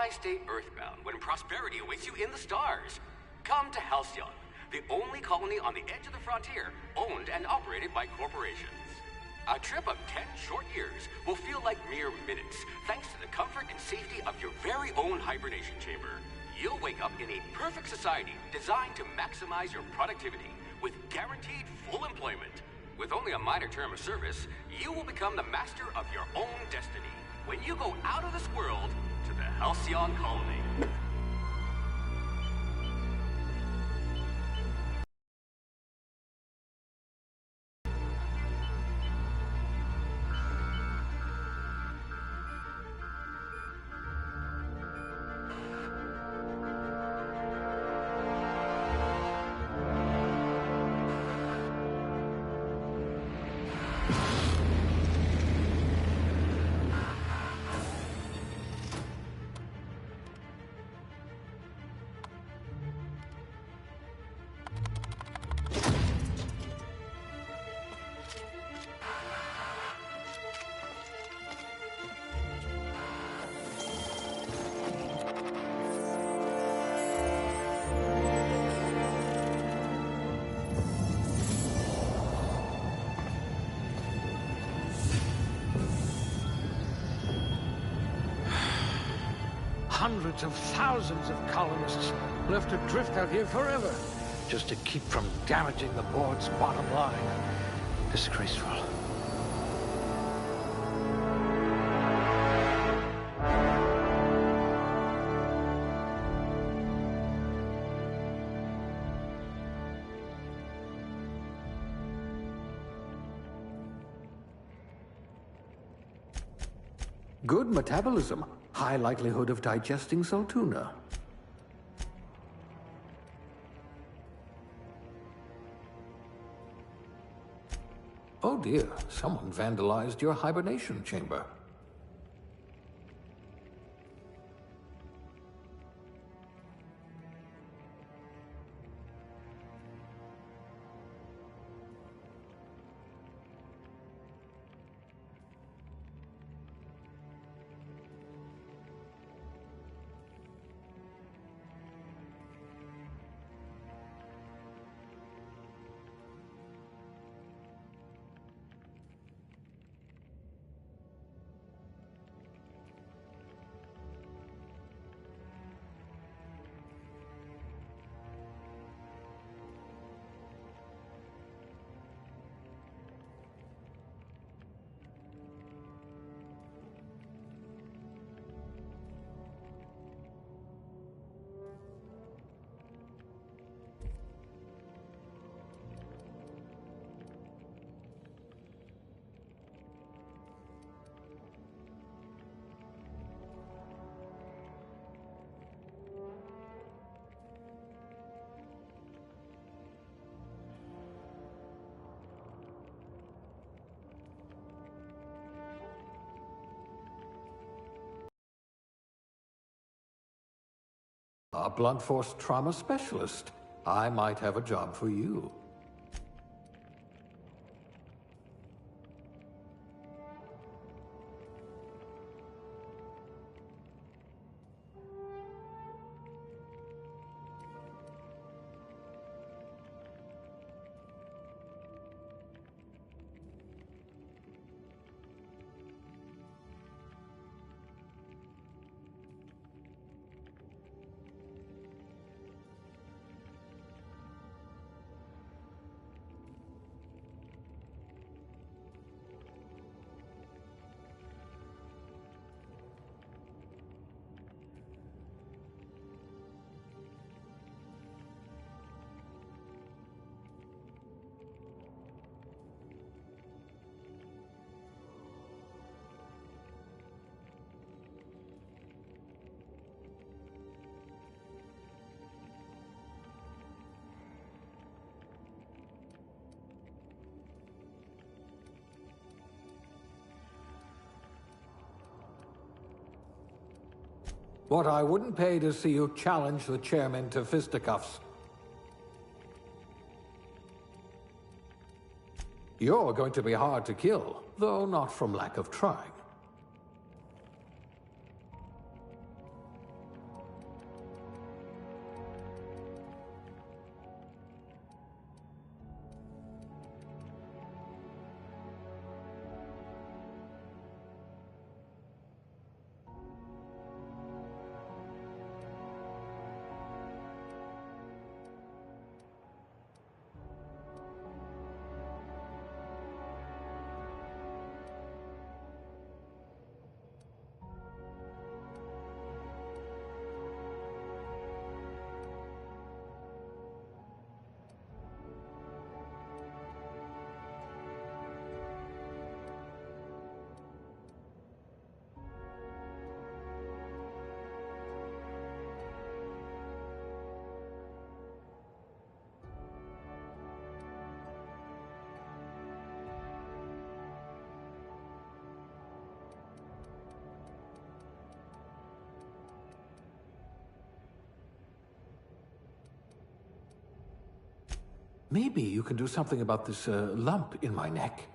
Why stay earthbound when prosperity awaits you in the stars? Come to Halcyon, the only colony on the edge of the frontier, owned and operated by corporations. A trip of 10 short years will feel like mere minutes, thanks to the comfort and safety of your very own hibernation chamber. You'll wake up in a perfect society designed to maximize your productivity, with guaranteed full employment. With only a minor term of service, you will become the master of your own destiny when you go out of this world to the Halcyon colony. Hundreds of thousands of colonists left adrift out here forever, just to keep from damaging the board's bottom line. Disgraceful. Good metabolism. High likelihood of digesting Saltuna. Oh dear, someone vandalized your hibernation chamber. A blunt force trauma specialist. I might have a job for you. What I wouldn't pay to see you challenge the chairman to fisticuffs. You're going to be hard to kill, though not from lack of trying. Maybe you can do something about this lump in my neck.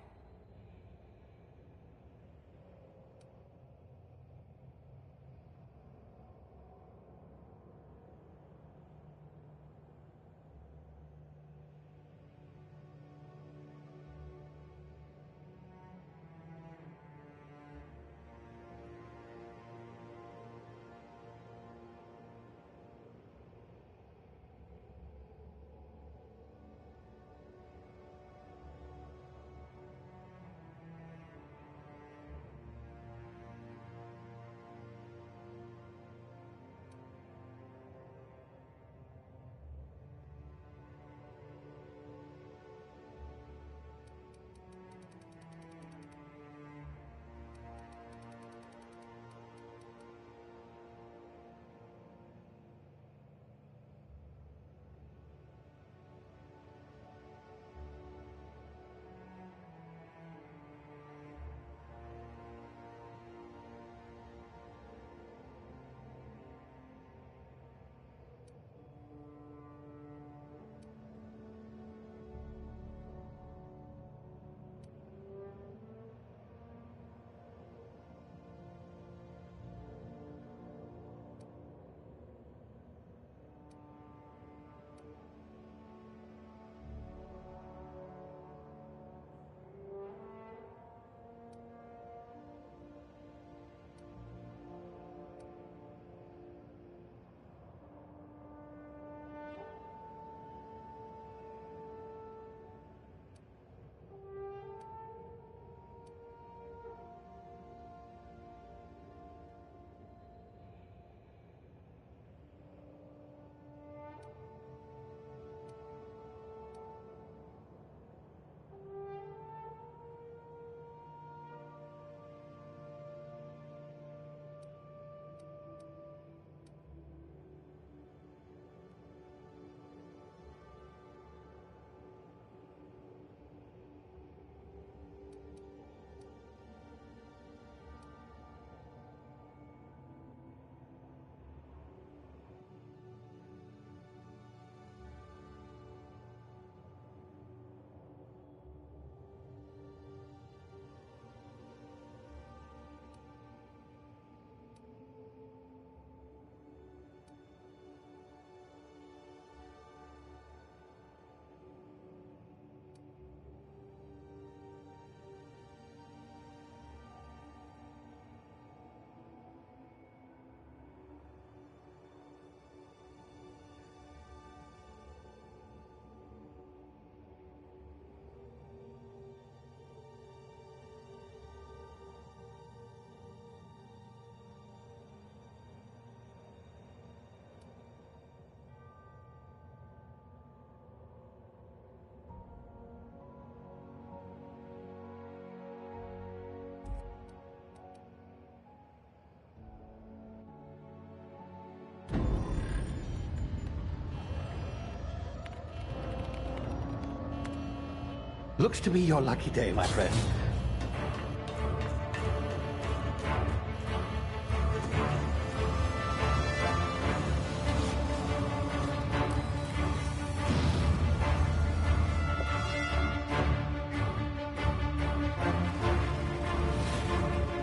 Looks to be your lucky day, my friend.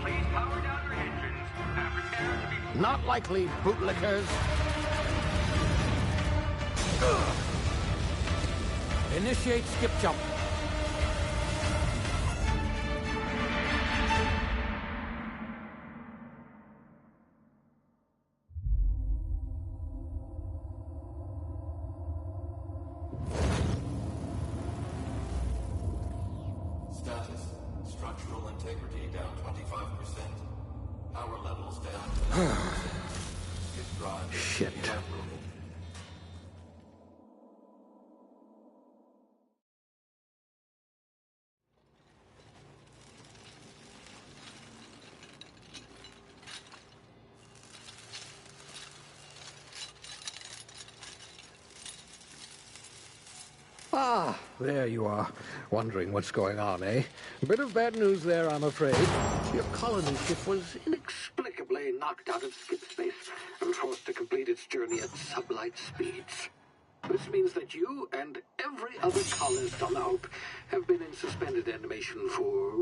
Please power down your engines and prepare to be... Not likely, bootlickers. Initiate skip jump. Status. Structural integrity down 25%. Power levels down 10%. Skip drive. Shit. Inoperable. Ah, there you are. Wondering what's going on, eh? A bit of bad news there, I'm afraid. Your colony ship was inexplicably knocked out of skip space and forced to complete its journey at sublight speeds. This means that you and every other colonist on the Hope have been in suspended animation for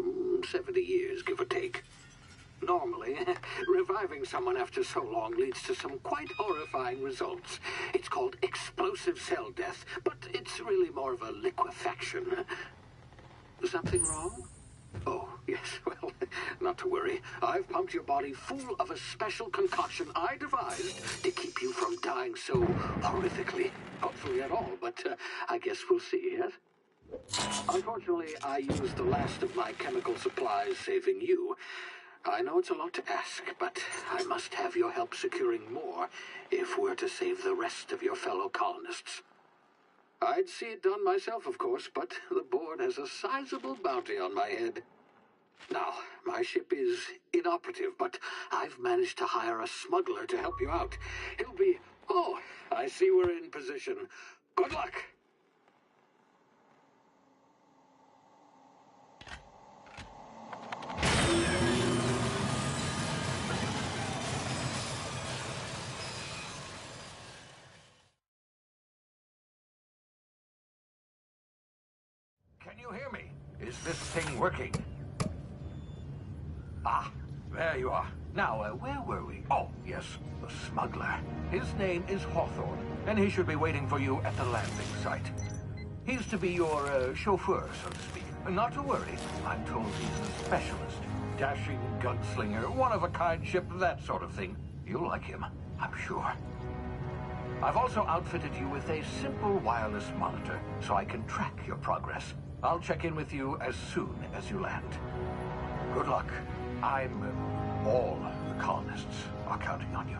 70 years, give or take. Normally, reviving someone after so long leads to some quite horrifying results. It's called explosive cell death, but it's really more of a liquefaction. Something wrong? Oh, yes, well, not to worry. I've pumped your body full of a special concoction I devised to keep you from dying so horrifically. Hopefully at all, but I guess we'll see, yes? Unfortunately, I used the last of my chemical supplies saving you. I know it's a lot to ask, but I must have your help securing more if we're to save the rest of your fellow colonists. I'd see it done myself, of course, but the board has a sizable bounty on my head. Now, my ship is inoperative, but I've managed to hire a smuggler to help you out. He'll be... Oh, I see we're in position. Good luck! Can you hear me? Is this thing working? Ah, there you are. Now, where were we? Oh, yes, the smuggler. His name is Hawthorne, and he should be waiting for you at the landing site. He's to be your chauffeur, so to speak. Not to worry, I'm told he's a specialist. Dashing gunslinger, one-of-a-kind ship, that sort of thing. You'll like him, I'm sure. I've also outfitted you with a simple wireless monitor, so I can track your progress. I'll check in with you as soon as you land. Good luck. All the colonists are counting on you.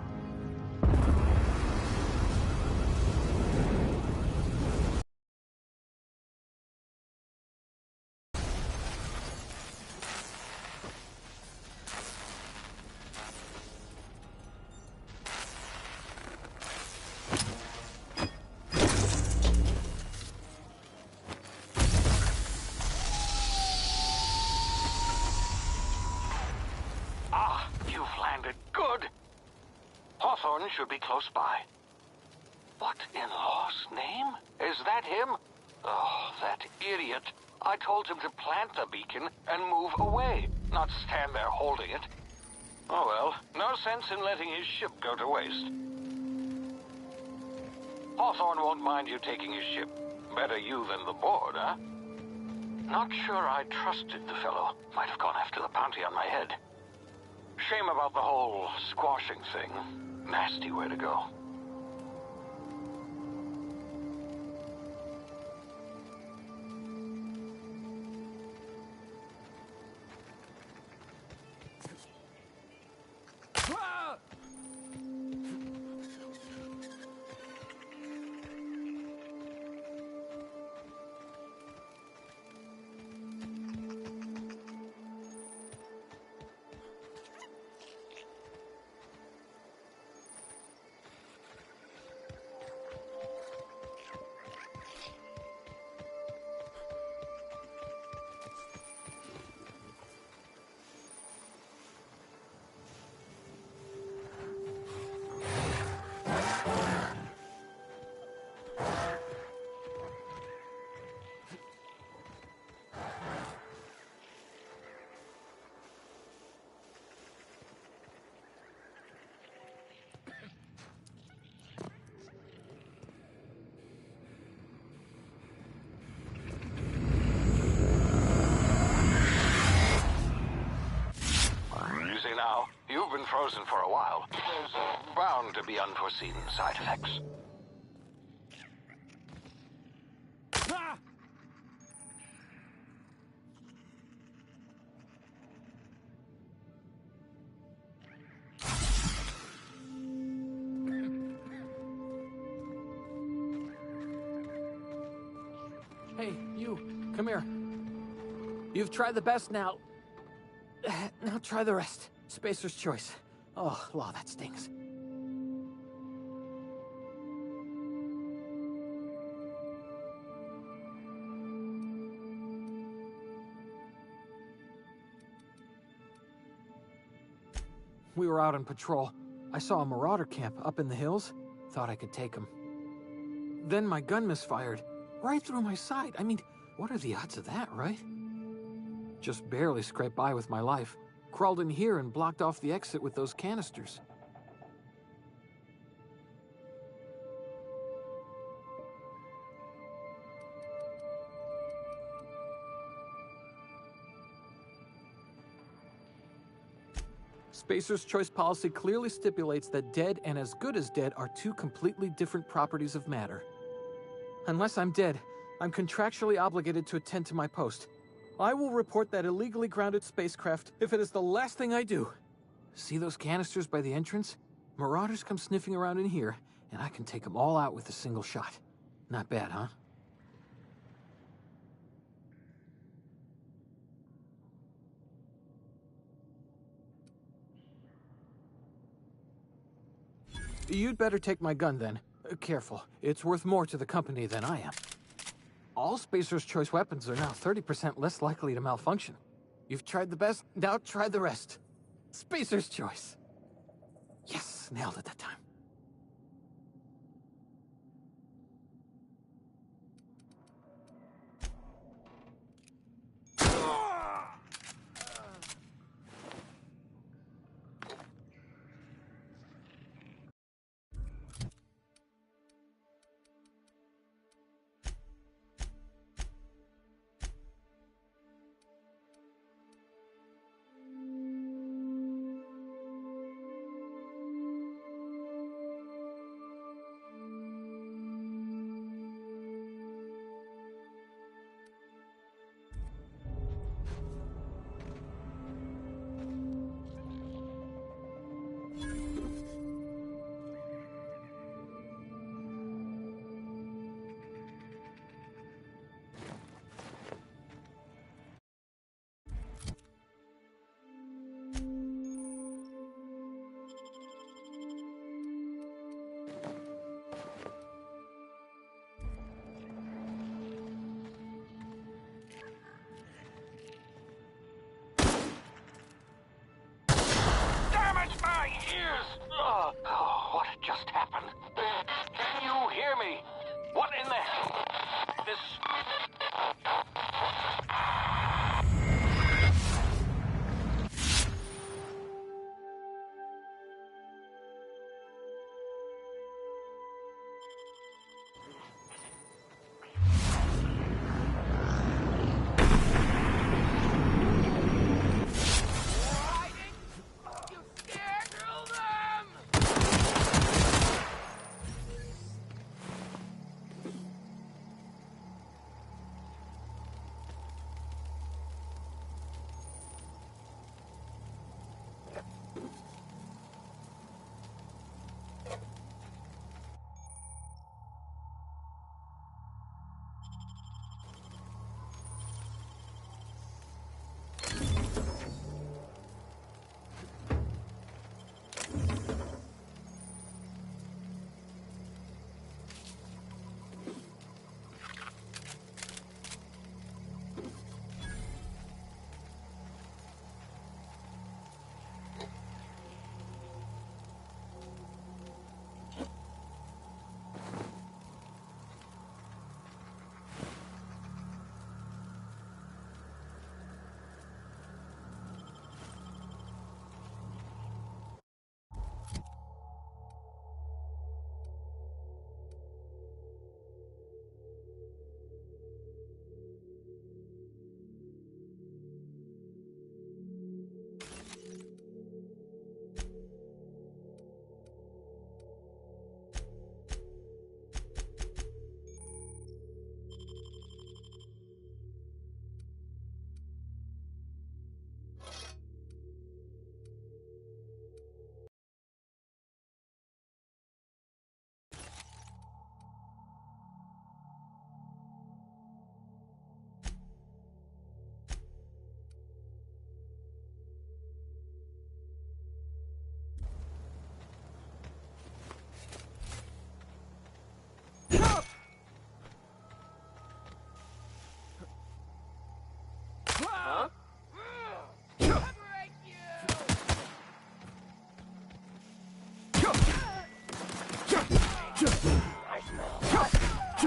Hawthorne should be close by. What in law's name? Is that him? Oh, that idiot. I told him to plant the beacon and move away, not stand there holding it. Oh well, no sense in letting his ship go to waste. Hawthorne won't mind you taking his ship. Better you than the board, huh? Not sure I trusted the fellow. Might have gone after the bounty on my head. Shame about the whole squashing thing. Nasty way to go. Now, you've been frozen for a while. There's bound to be unforeseen side effects. Hey, you, come here. You've tried the best now. Now try the rest. Spacer's choice. Oh, law, that stings. We were out on patrol. I saw a marauder camp up in the hills. Thought I could take him. Then my gun misfired. Right through my side. I mean, what are the odds of that, right? Just barely scraped by with my life. Crawled in here and blocked off the exit with those canisters. Spacer's Choice policy clearly stipulates that dead and as good as dead are two completely different properties of matter. Unless I'm dead, I'm contractually obligated to attend to my post. I will report that illegally grounded spacecraft if it is the last thing I do. See those canisters by the entrance? Marauders come sniffing around in here, and I can take them all out with a single shot. Not bad, huh? You'd better take my gun then. Careful, it's worth more to the company than I am. All Spacer's Choice weapons are now 30% less likely to malfunction. You've tried the best, now try the rest. Spacer's Choice. Yes, nailed it that time.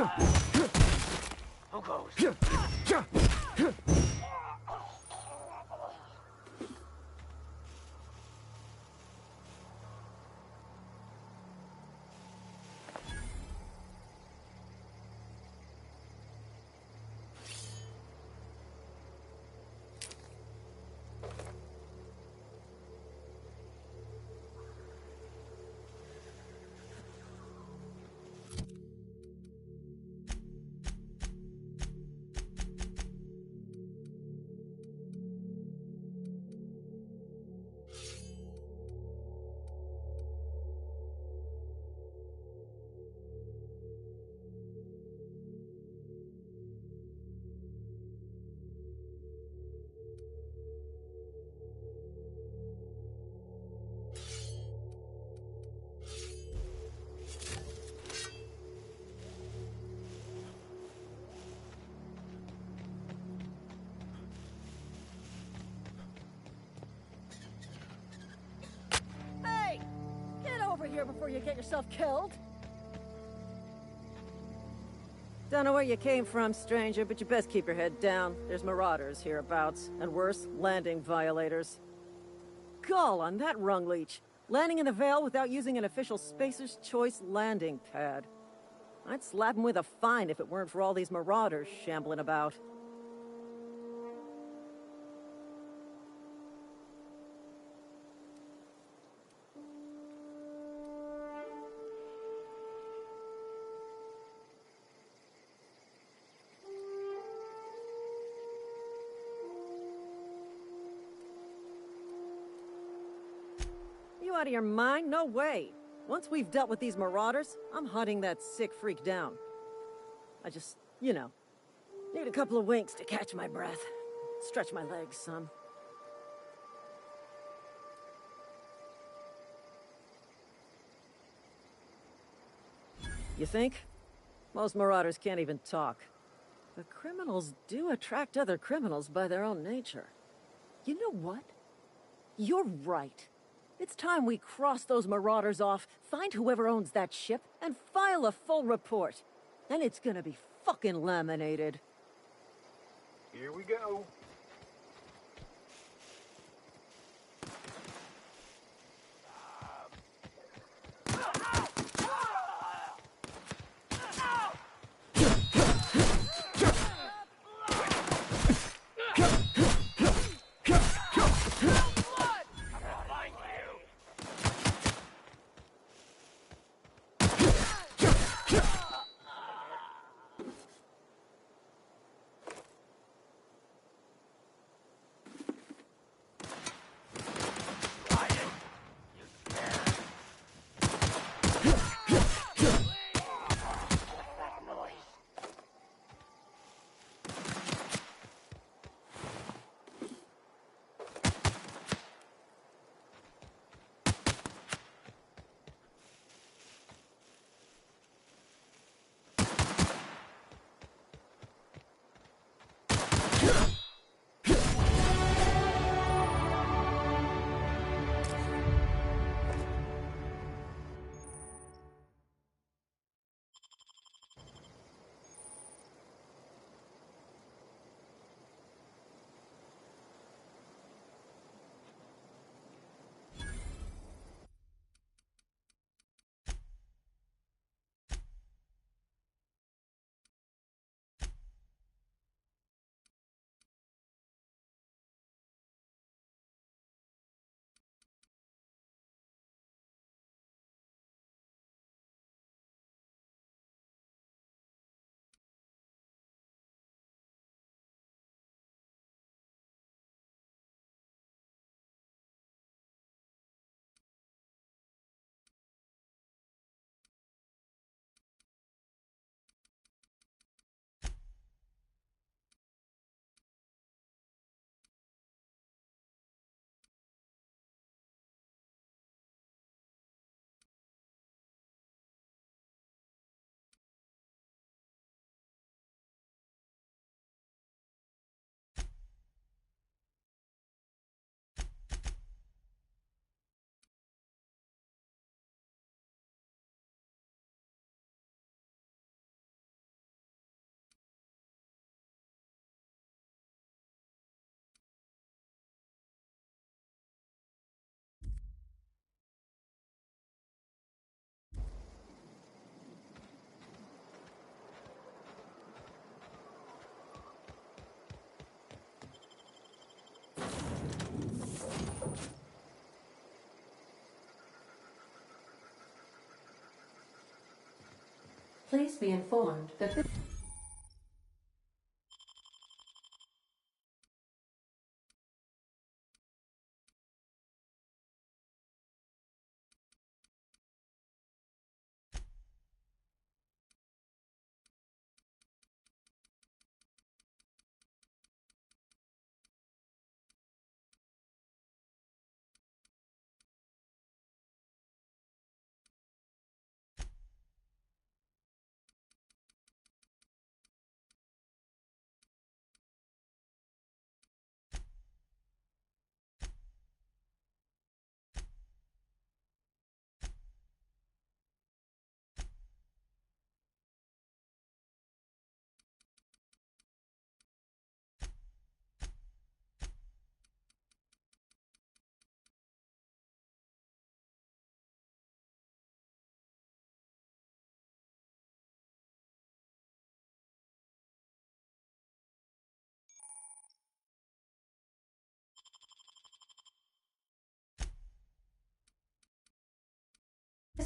Who goes? Hey! Get over here before you get yourself killed! Don't know where you came from, stranger, but you best keep your head down. There's marauders hereabouts, and worse, landing violators. Gall on that rung leech. Landing in the Vale without using an official Spacer's Choice landing pad. I'd slap him with a fine if it weren't for all these marauders shambling about. You out of your mind? No way. Once we've dealt with these marauders, I'm hunting that sick freak down. I just, you know, need a couple of winks to catch my breath. Stretch my legs some. You think? Most marauders can't even talk. But criminals do attract other criminals by their own nature. You know what? You're right. It's time we cross those marauders off, find whoever owns that ship, and file a full report. Then it's gonna be fucking laminated. Here we go. Please be informed that this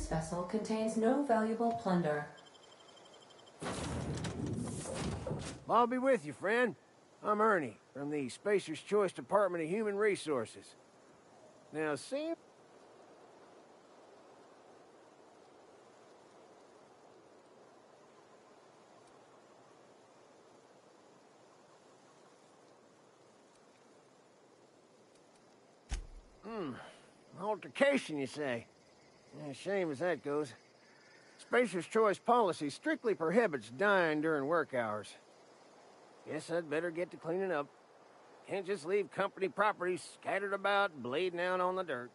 vessel contains no valuable plunder. I'll be with you, friend. I'm Ernie, from the Spacer's Choice Department of Human Resources. Now, see? Altercation, you say? Yeah, shame as that goes. Spacer's Choice policy strictly prohibits dying during work hours. Guess I'd better get to cleaning up. Can't just leave company property scattered about, bleeding out on the dirt.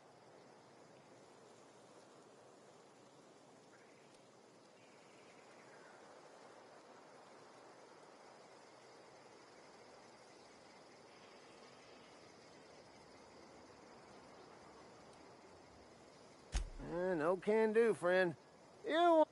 No can do, friend. You...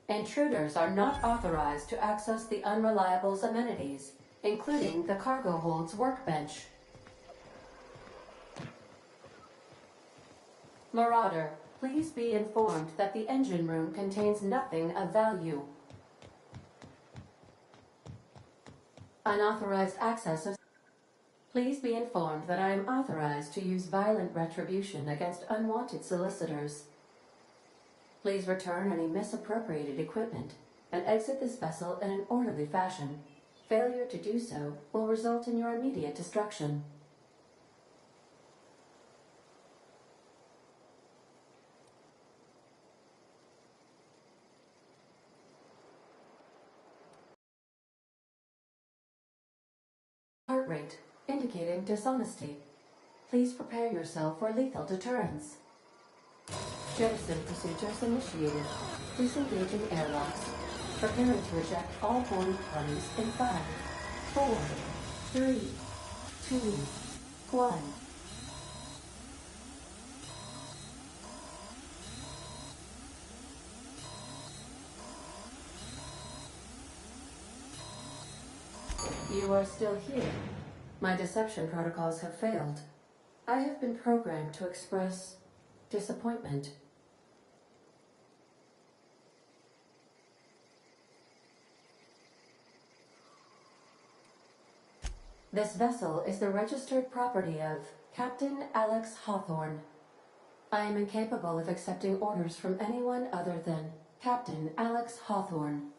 Intruders are not authorized to access the Unreliable's amenities, including the cargo hold's workbench. Marauder, please be informed that the engine room contains nothing of value. Unauthorized access of... Please be informed that I am authorized to use violent retribution against unwanted solicitors. Please return any misappropriated equipment and exit this vessel in an orderly fashion. Failure to do so will result in your immediate destruction. Heart rate indicating dishonesty. Please prepare yourself for lethal deterrence. Jettison procedures initiated. Please engage in airlocks. Preparing to eject all boarding parties in 5, 4, 3, 2, 1. You are still here. My deception protocols have failed. I have been programmed to express disappointment. This vessel is the registered property of Captain Alex Hawthorne. I am incapable of accepting orders from anyone other than Captain Alex Hawthorne.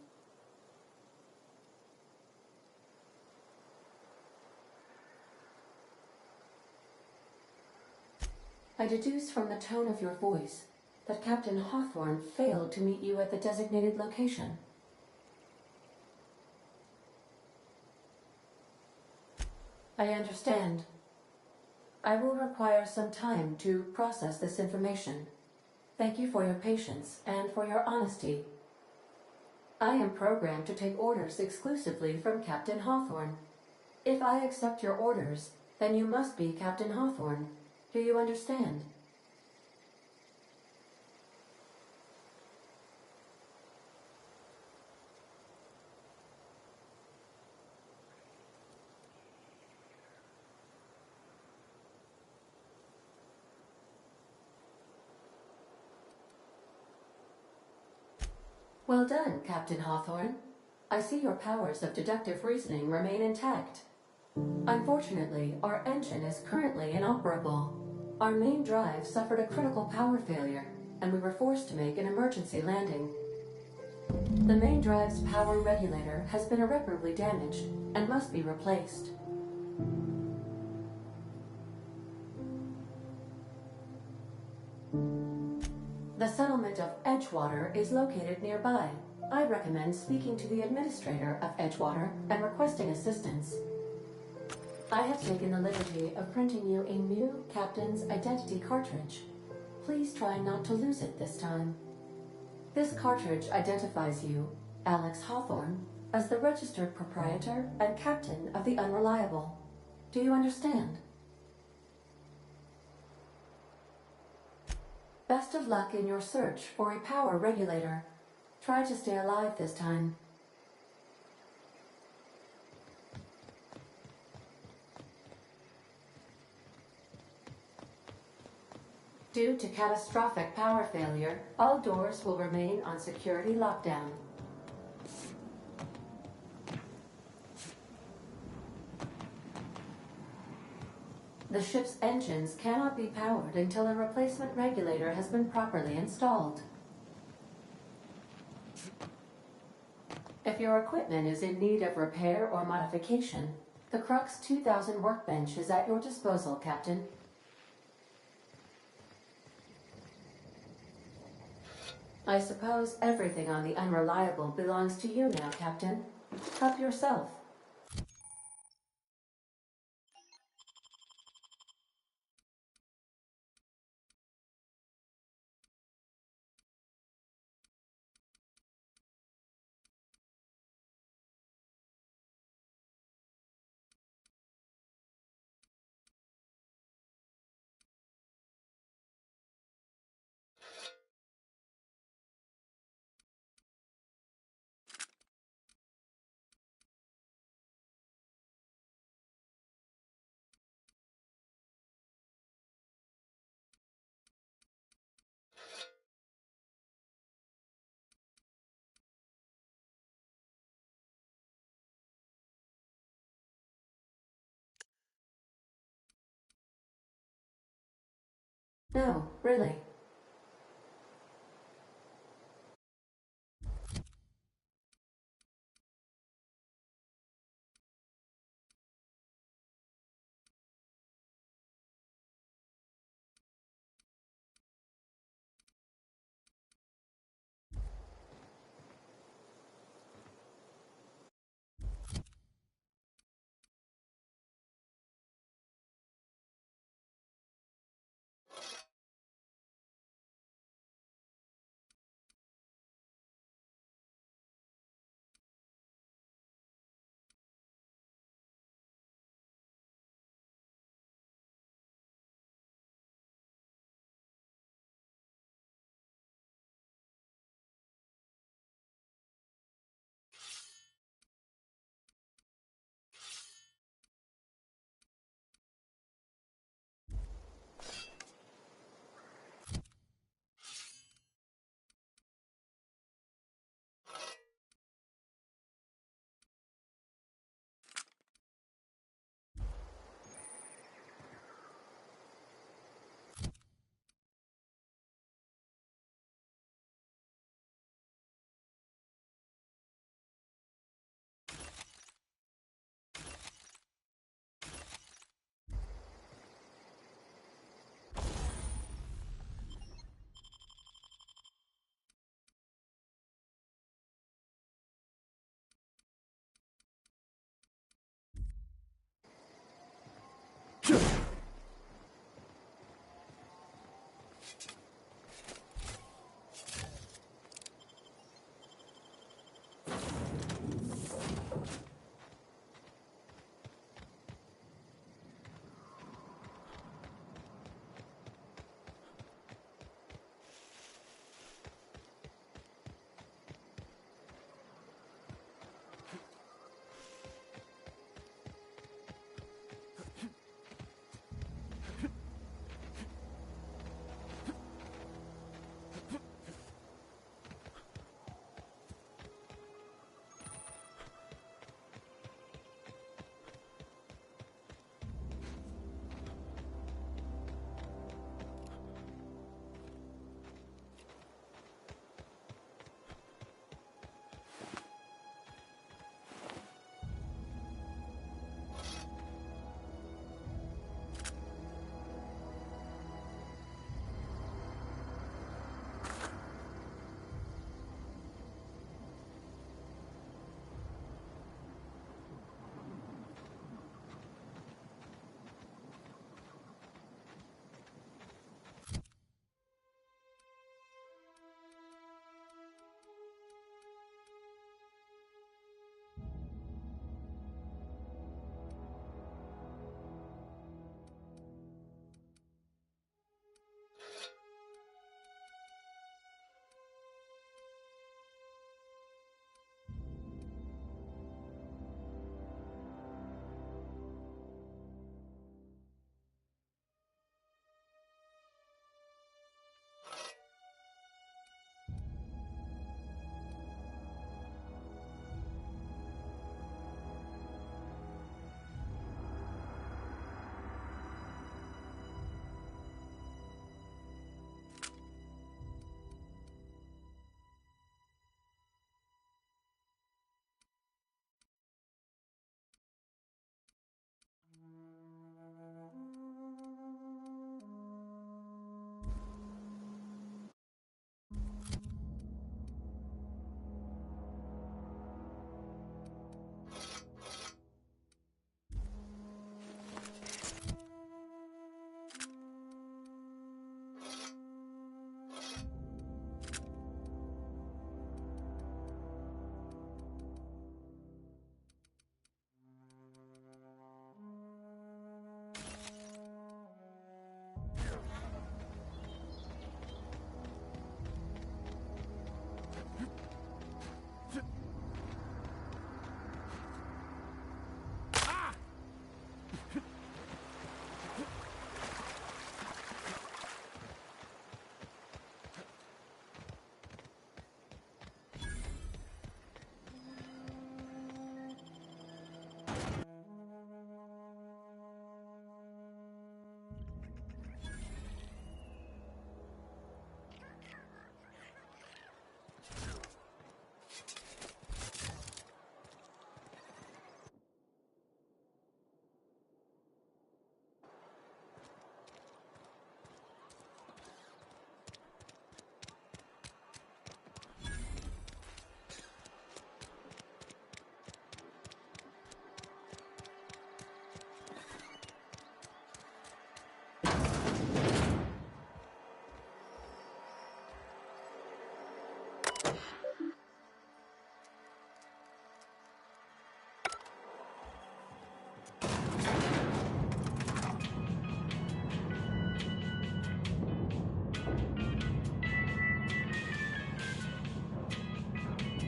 I deduce from the tone of your voice that Captain Hawthorne failed to meet you at the designated location. I understand. I will require some time to process this information. Thank you for your patience and for your honesty. I am programmed to take orders exclusively from Captain Hawthorne. If I accept your orders, then you must be Captain Hawthorne. Do you understand? Well done, Captain Hawthorne. I see your powers of deductive reasoning remain intact. Unfortunately, our engine is currently inoperable. Our main drive suffered a critical power failure, and we were forced to make an emergency landing. The main drive's power regulator has been irreparably damaged and must be replaced. The settlement of Edgewater is located nearby. I recommend speaking to the administrator of Edgewater and requesting assistance. I have taken the liberty of printing you a new Captain's Identity cartridge. Please try not to lose it this time. This cartridge identifies you, Alex Hawthorne, as the registered proprietor and captain of the Unreliable. Do you understand? Best of luck in your search for a power regulator. Try to stay alive this time. Due to catastrophic power failure, all doors will remain on security lockdown. The ship's engines cannot be powered until a replacement regulator has been properly installed. If your equipment is in need of repair or modification, the Crux 2000 workbench is at your disposal, Captain. I suppose everything on the Unreliable belongs to you now, Captain. Help yourself. No, really.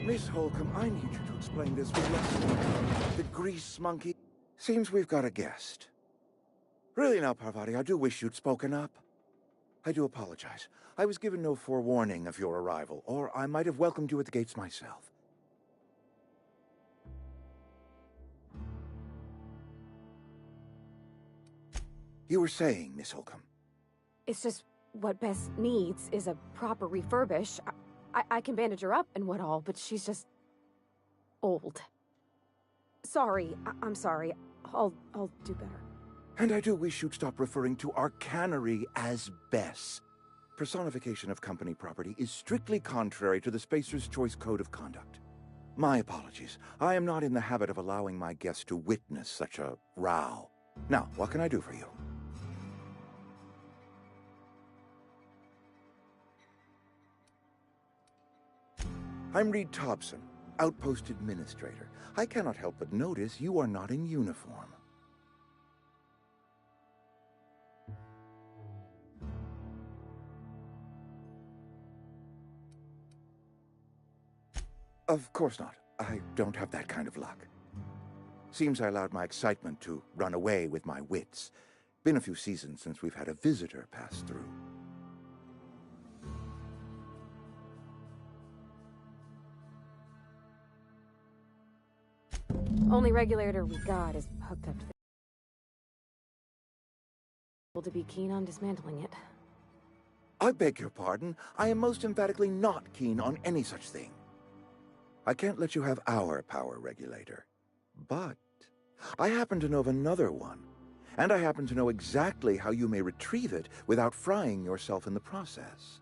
Miss Holcomb, I need you to explain this with less the grease monkey. Seems we've got a guest. Really now, Parvati, I do wish you'd spoken up. I do apologize. I was given no forewarning of your arrival, or I might have welcomed you at the gates myself. You were saying, Miss Holcomb. It's just what Bess needs is a proper refurbish. I can bandage her up and what all, but she's just old. Sorry, I'm sorry. I'll do better. And I do wish you'd stop referring to our cannery as Bess. Personification of company property is strictly contrary to the Spacer's Choice Code of Conduct. My apologies. I am not in the habit of allowing my guests to witness such a row. Now, what can I do for you? I'm Reed Thompson, Outpost Administrator. I cannot help but notice you are not in uniform. Of course not. I don't have that kind of luck. Seems I allowed my excitement to run away with my wits. Been a few seasons since we've had a visitor pass through. Only regulator we got is hooked up to the... to be keen on dismantling it. I beg your pardon. I am most emphatically not keen on any such thing. I can't let you have our power regulator. But I happen to know of another one. And I happen to know exactly how you may retrieve it without frying yourself in the process.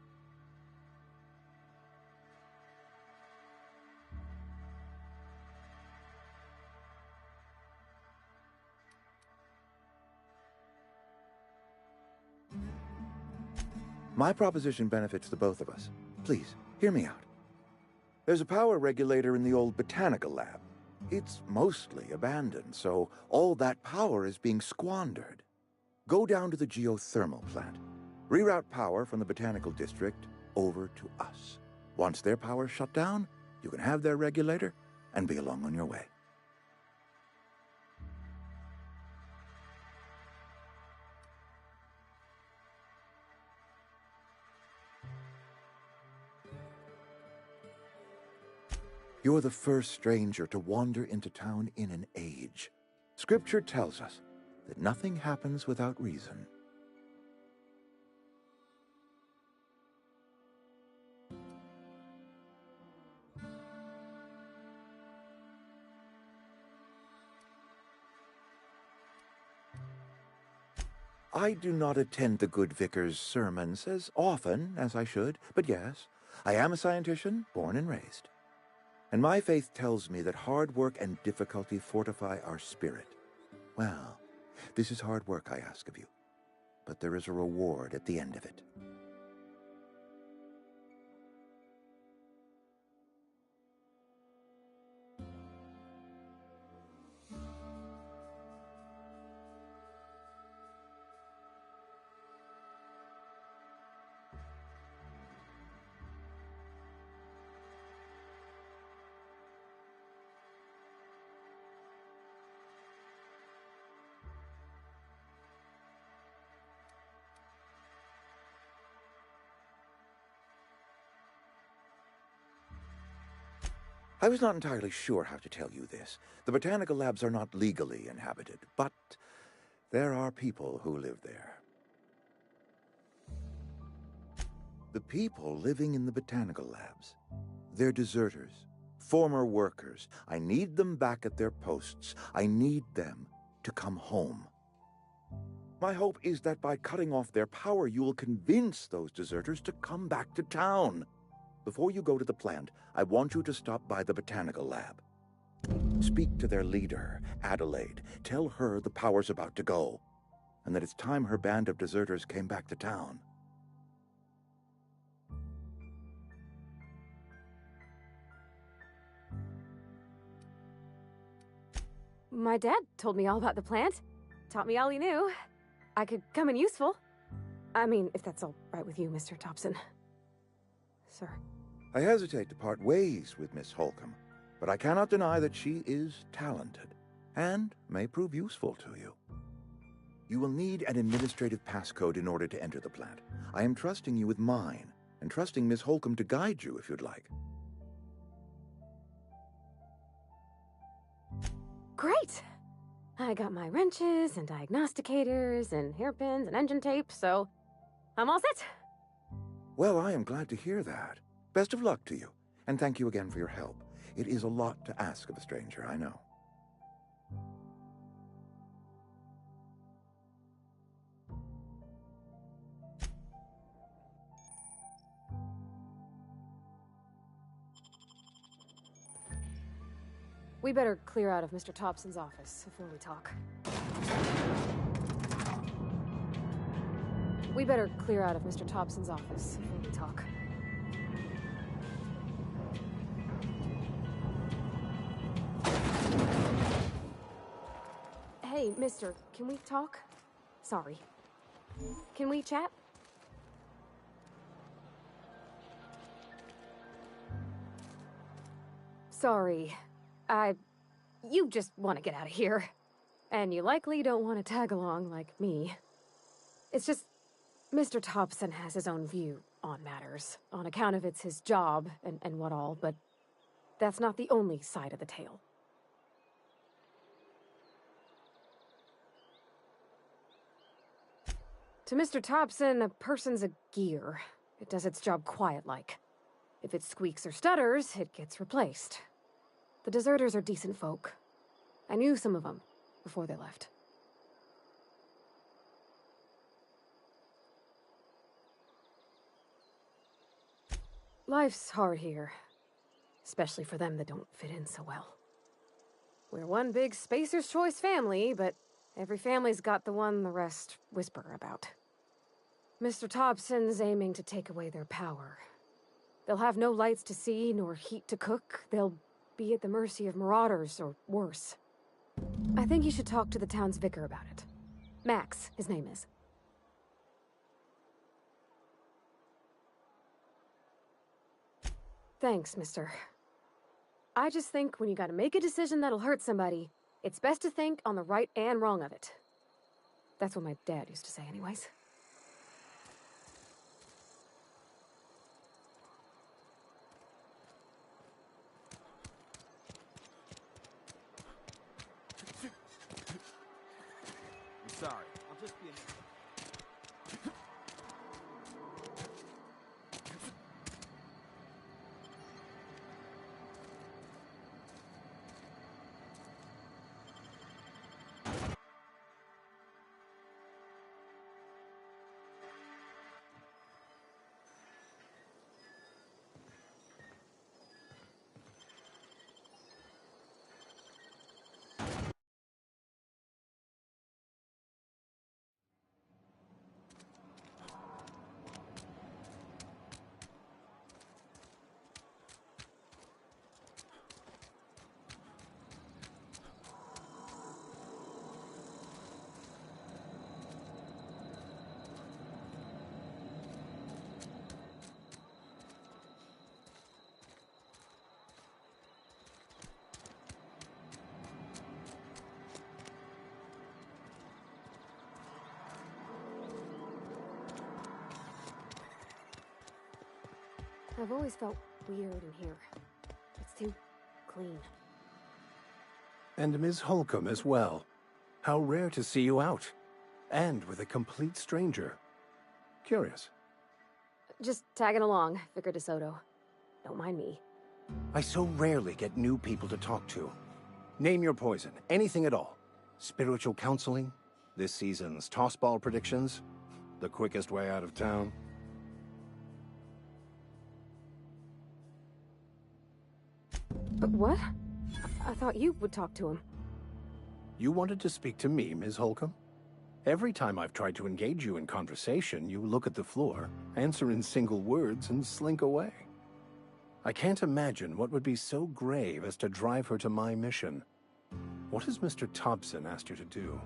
My proposition benefits the both of us. Please, hear me out. There's a power regulator in the old botanical lab. It's mostly abandoned, so all that power is being squandered. Go down to the geothermal plant. Reroute power from the botanical district over to us. Once their power's shut down, you can have their regulator and be along on your way. You're the first stranger to wander into town in an age. Scripture tells us that nothing happens without reason. I do not attend the good vicar's sermons as often as I should, but yes, I am a scientician, born and raised. And my faith tells me that hard work and difficulty fortify our spirit. Well, this is hard work I ask of you, but there is a reward at the end of it. I was not entirely sure how to tell you this. The botanical labs are not legally inhabited, but there are people who live there. The people living in the botanical labs, they're deserters, former workers. I need them back at their posts. I need them to come home. My hope is that by cutting off their power, you will convince those deserters to come back to town. Before you go to the plant, I want you to stop by the botanical lab. Speak to their leader, Adelaide. Tell her the power's about to go, and that it's time her band of deserters came back to town. My dad told me all about the plant. Taught me all he knew. I could come in useful. I mean, if that's all right with you, Mr. Thompson. Sir. I hesitate to part ways with Miss Holcomb, but I cannot deny that she is talented and may prove useful to you. You will need an administrative passcode in order to enter the plant. I am trusting you with mine, and trusting Miss Holcomb to guide you if you'd like. Great! I got my wrenches and diagnosticators and hairpins and engine tape, so I'm all set. Well, I am glad to hear that. Best of luck to you, and thank you again for your help. It is a lot to ask of a stranger, I know. We better clear out of Mr. Thompson's office before we talk. We better clear out of Mr. Thompson's office before we talk. Hey, mister, can we talk? Sorry. Can we chat? Sorry. You just want to get out of here. And you likely don't want to tag along like me. It's just, Mr. Thompson has his own view on matters, on account of it's his job and what all, but that's not the only side of the tale. To Mr. Thompson, a person's a gear. It does its job quiet-like. If it squeaks or stutters, it gets replaced. The deserters are decent folk. I knew some of them before they left. Life's hard here, especially for them that don't fit in so well. We're one big Spacer's Choice family, but every family's got the one the rest whisper about. Mr. Thompson's aiming to take away their power. They'll have no lights to see, nor heat to cook. They'll be at the mercy of marauders, or worse. I think you should talk to the town's vicar about it. Max, his name is. Thanks, mister. I just think when you gotta make a decision that'll hurt somebody, it's best to think on the right and wrong of it. That's what my dad used to say anyways. I'm sorry. I'll just be I've always felt weird in here. It's too clean. And Ms. Holcomb as well. How rare to see you out. And with a complete stranger. Curious. Just tagging along, Vicar DeSoto. Don't mind me. I so rarely get new people to talk to. Name your poison, anything at all. Spiritual counseling, this season's tossball predictions, the quickest way out of town. But what? I thought you would talk to him. You wanted to speak to me, Ms. Holcomb? Every time I've tried to engage you in conversation, you look at the floor, answer in single words, and slink away. I can't imagine what would be so grave as to drive her to my mission. What has Mr. Thompson asked you to do?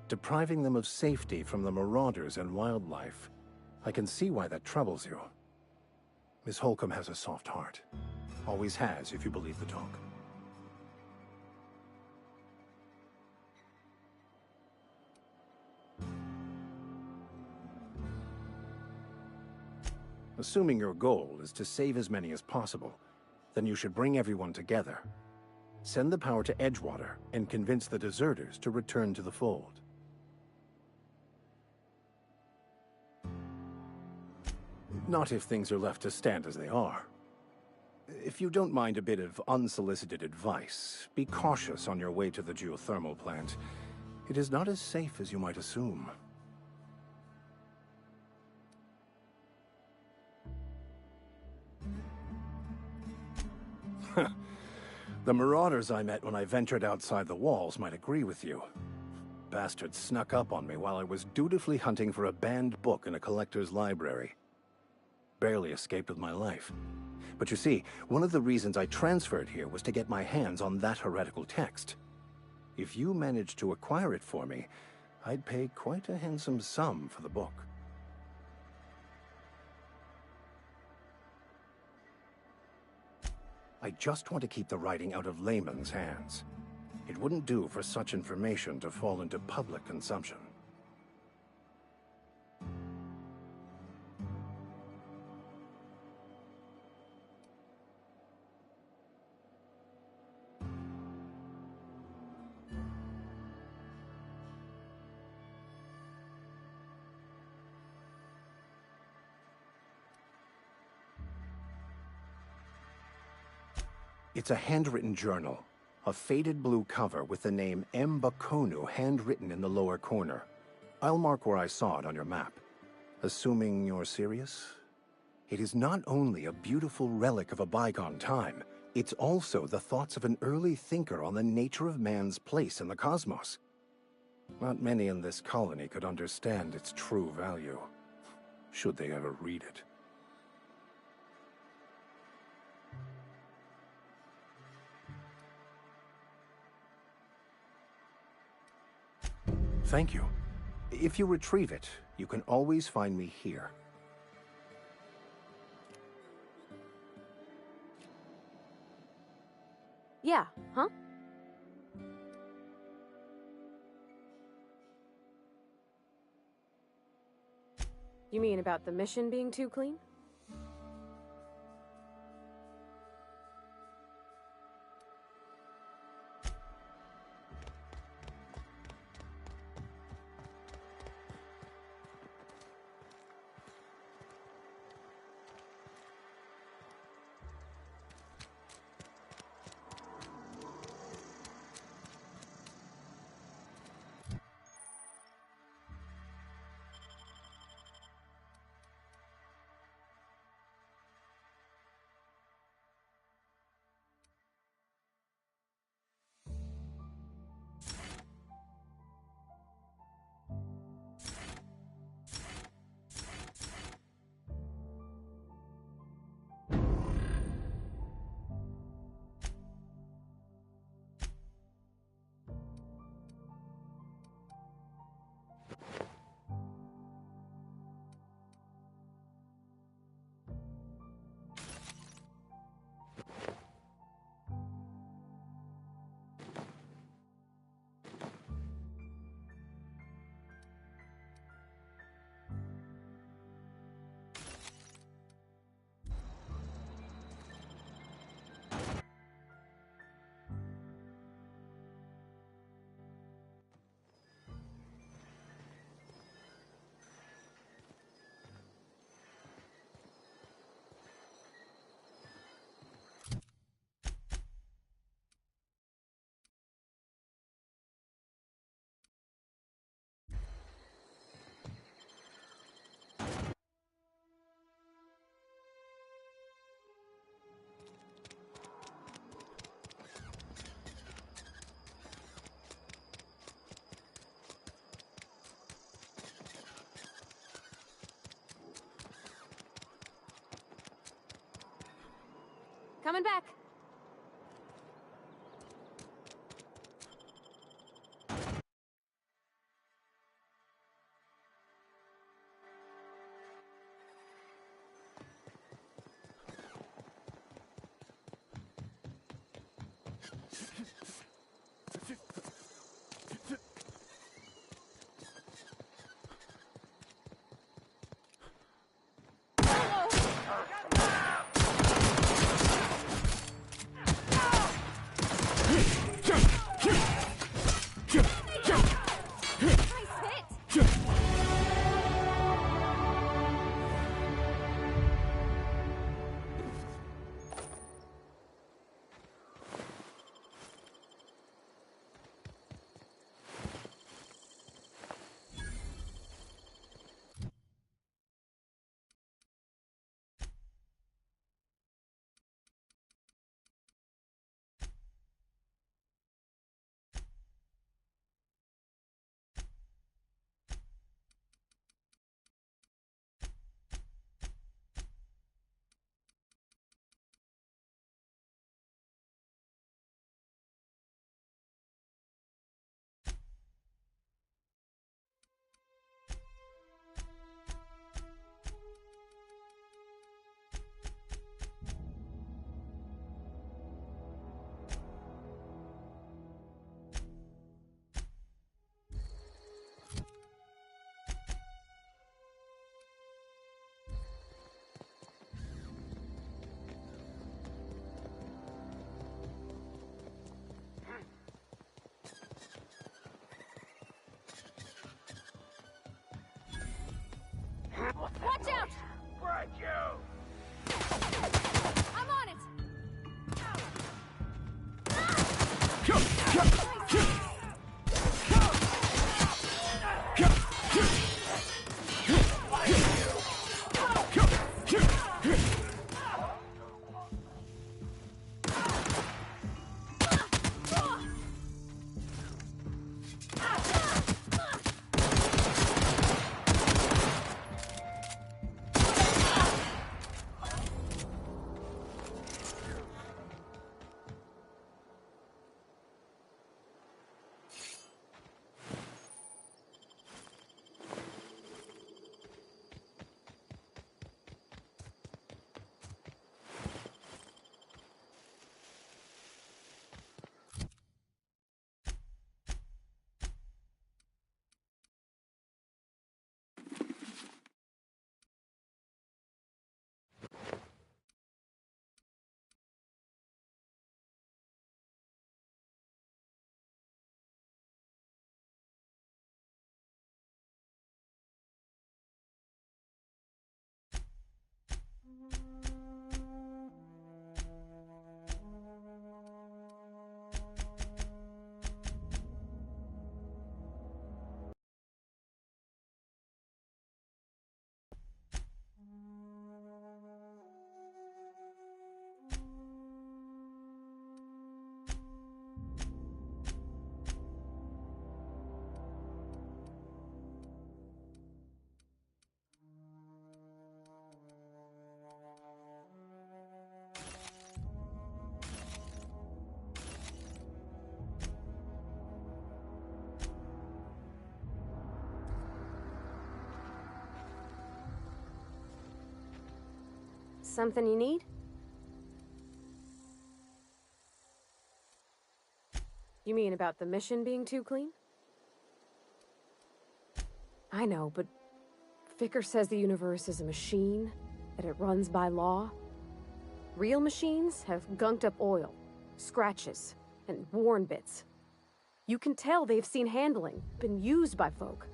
depriving them of safety from the marauders and wildlife. I can see why that troubles you. Miss Holcomb has a soft heart. Always has, if you believe the talk. Assuming your goal is to save as many as possible, then you should bring everyone together. Send the power to Edgewater and convince the deserters to return to the fold. Not if things are left to stand as they are. If you don't mind a bit of unsolicited advice, be cautious on your way to the geothermal plant. It is not as safe as you might assume. The marauders I met when I ventured outside the walls might agree with you. Bastards snuck up on me while I was dutifully hunting for a banned book in a collector's library. Barely escaped with my life. But you see, one of the reasons I transferred here was to get my hands on that heretical text. If you managed to acquire it for me, I'd pay quite a handsome sum for the book. I just want to keep the writing out of layman's hands. It wouldn't do for such information to fall into public consumption. It's a handwritten journal, a faded blue cover with the name M. Bakonu handwritten in the lower corner. I'll mark where I saw it on your map. Assuming you're serious? It is not only a beautiful relic of a bygone time, it's also the thoughts of an early thinker on the nature of man's place in the cosmos. Not many in this colony could understand its true value, should they ever read it. Thank you. If you retrieve it, you can always find me here. Yeah, huh? You mean about the mission being too clean? Coming back. Watch out! Right, you! I'm on it! Something you need? You mean about the mission being too clean? I know, but Vickers says the universe is a machine, that it runs by law. Real machines have gunked up oil, scratches, and worn bits. You can tell they've seen handling, been used by folk.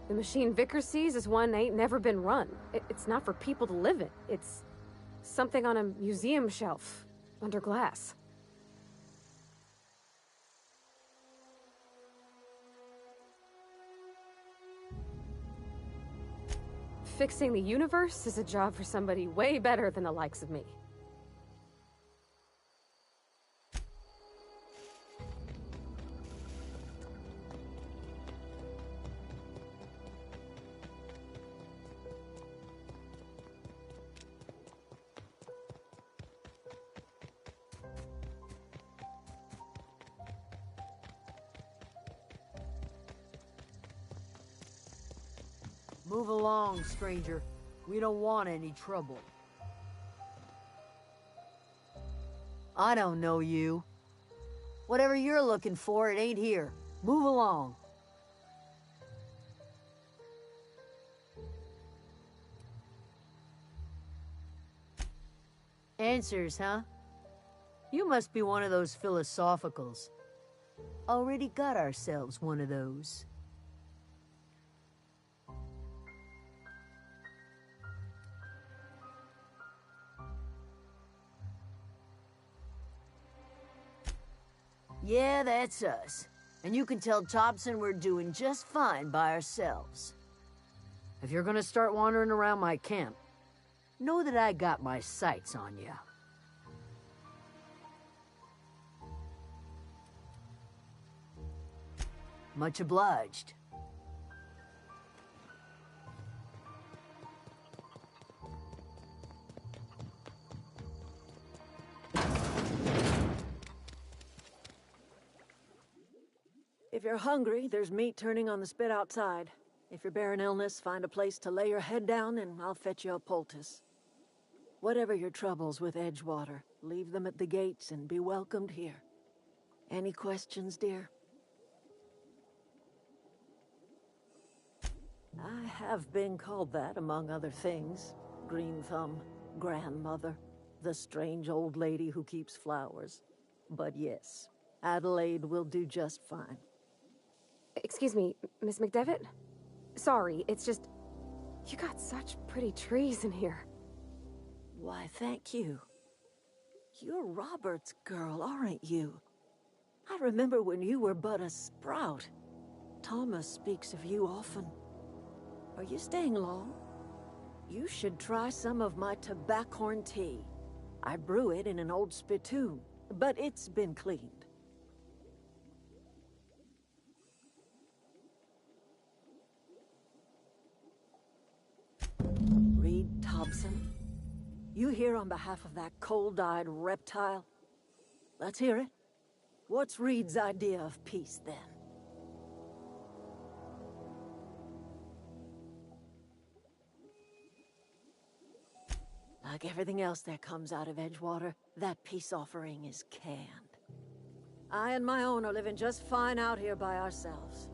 The machine Vickers sees is one ain't never been run. It's not for people to live in. It's something on a museum shelf, under glass. Fixing the universe is a job for somebody way better than the likes of me. Move along, stranger. We don't want any trouble. I don't know you. Whatever you're looking for, it ain't here. Move along. Answers, huh? You must be one of those philosophicals. Already got ourselves one of those. Yeah, that's us. And you can tell Thompson we're doing just fine by ourselves. If you're gonna start wandering around my camp, know that I got my sights on you. Much obliged. If you're hungry, there's meat turning on the spit outside. If you're bearing illness, find a place to lay your head down and I'll fetch you a poultice. Whatever your troubles with Edgewater, leave them at the gates and be welcomed here. Any questions, dear? I have been called that, among other things. Green Thumb, grandmother, the strange old lady who keeps flowers. But yes, Adelaide will do just fine. Excuse me, Miss McDevitt? Sorry, it's just... You got such pretty trees in here. Why, thank you. You're Robert's girl, aren't you? I remember when you were but a sprout. Thomas speaks of you often. Are you staying long? You should try some of my tobaccorn tea. I brew it in an old spittoon, but it's been cleaned. Reed Thompson? You here on behalf of that cold-eyed reptile? Let's hear it. What's Reed's idea of peace, then? Like everything else that comes out of Edgewater, that peace offering is canned. I and my own are living just fine out here by ourselves.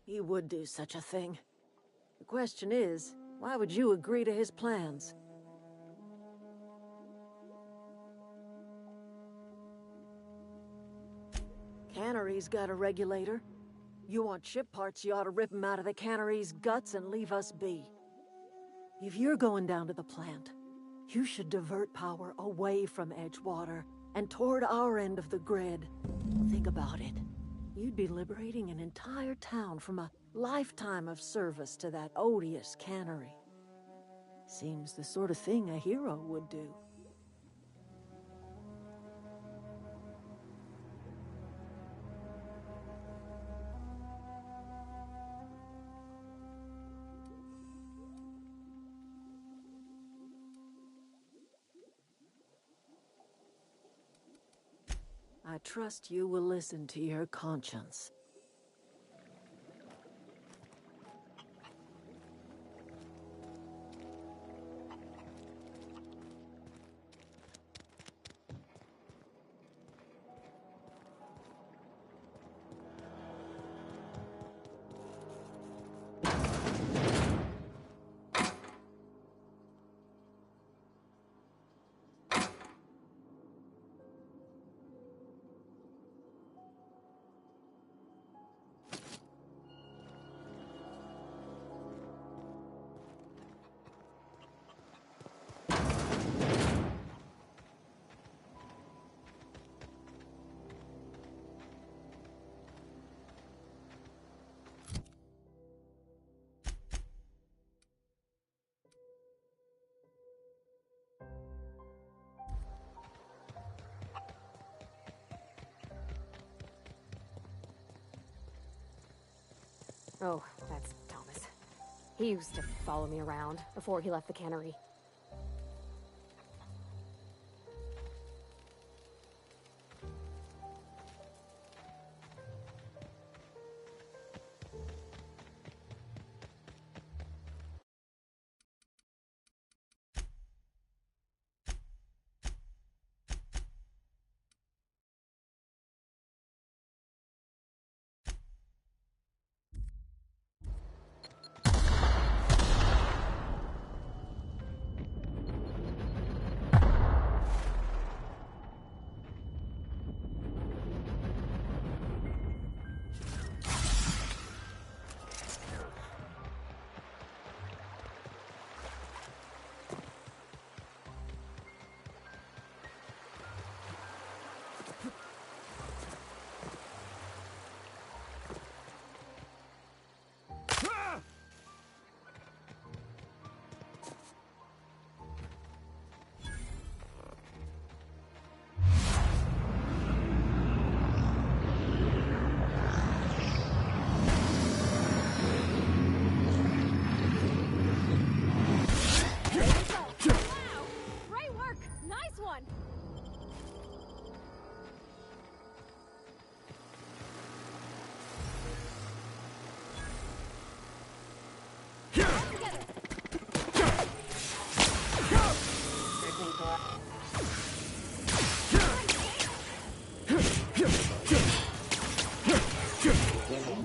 He would do such a thing. The question is, why would you agree to his plans? Cannery's got a regulator. You want ship parts, you ought to rip 'em out of the cannery's guts and leave us be. If you're going down to the plant, you should divert power away from Edgewater and toward our end of the grid. Think about it. You'd be liberating an entire town from a lifetime of service to that odious cannery. Seems the sort of thing a hero would do. I trust you will listen to your conscience. Oh, that's Thomas. He used to follow me around before he left the cannery.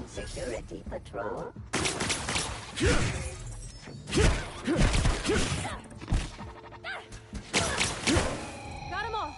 Security patrol. Got 'em all.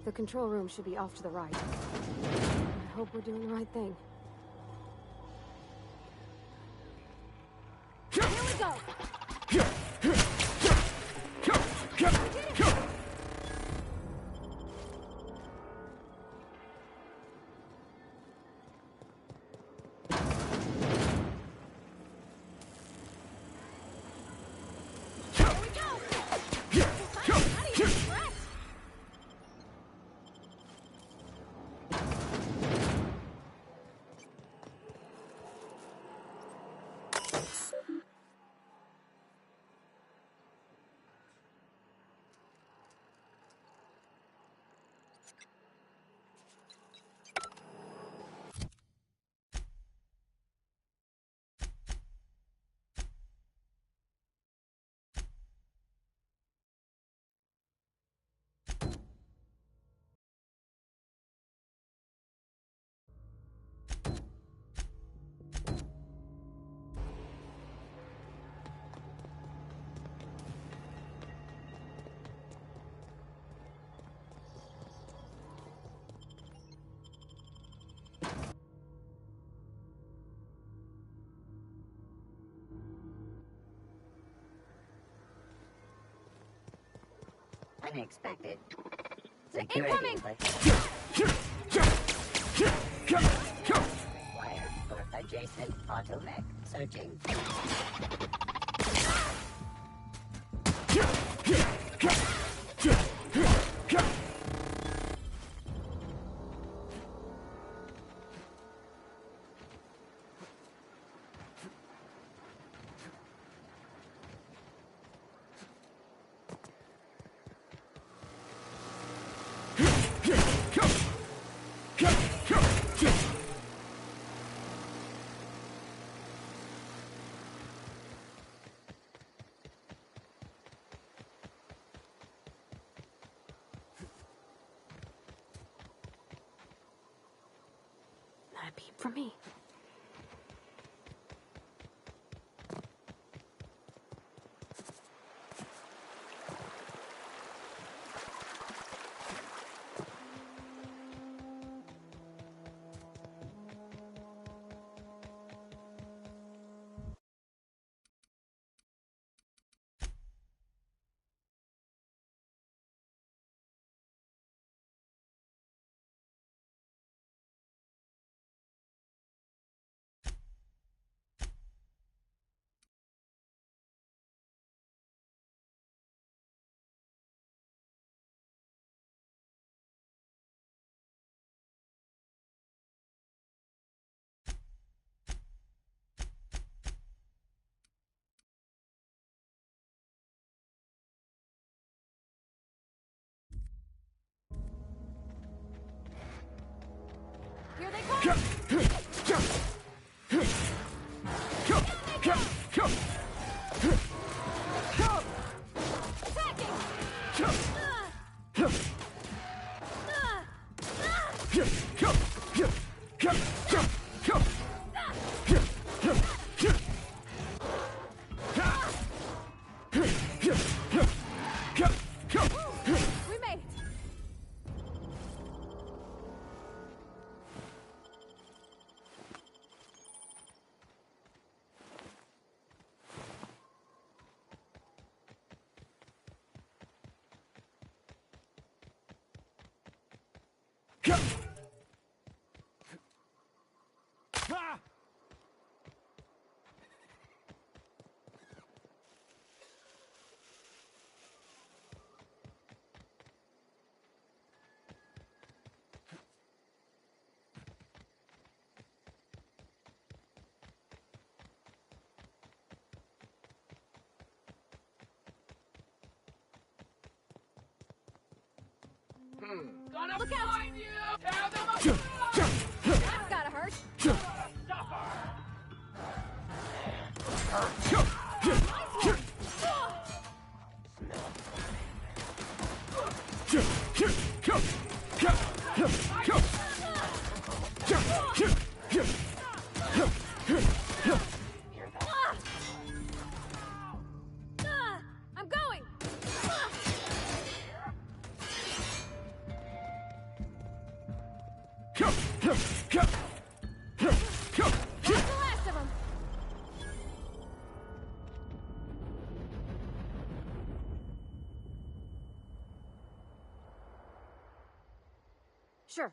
The control room should be off to the right. I hope we're doing the right thing. Here we go! Unexpected. Security. Wired for adjacent automech. Searching. beam for me. Here they come! We made it! Gonna Look out! find you! Tear them apart! That's gotta hurt! I'm going! That's the last of them! Sure.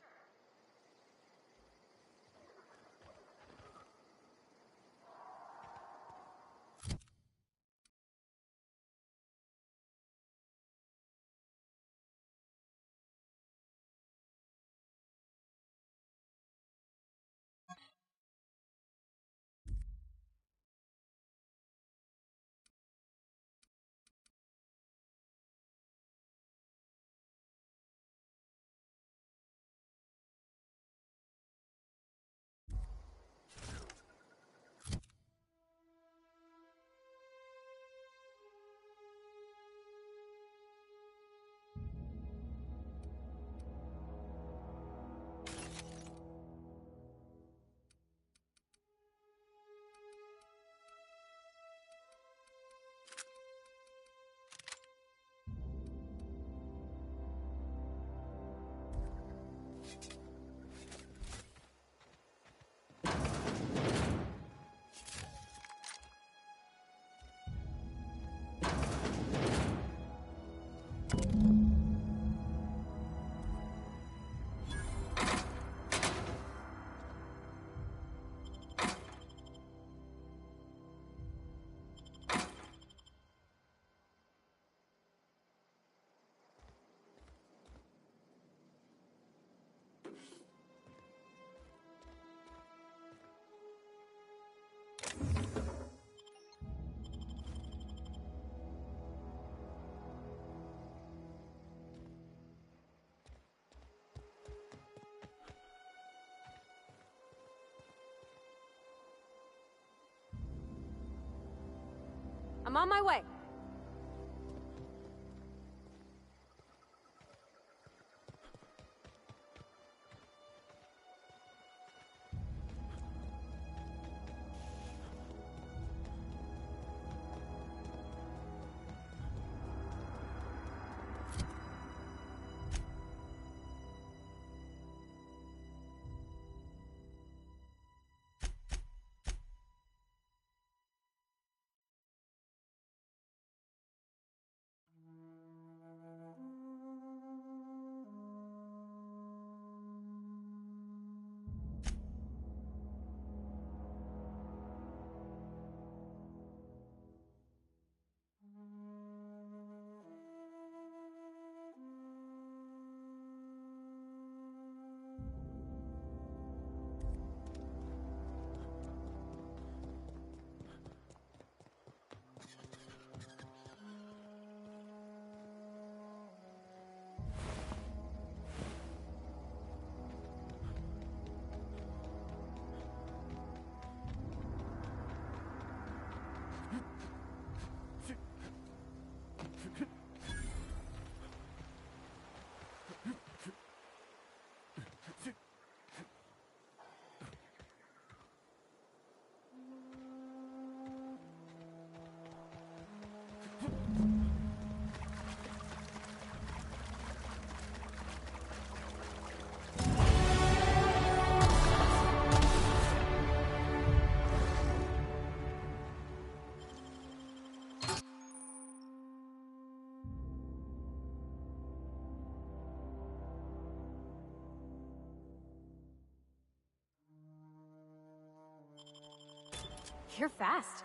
I'm on my way. You're fast.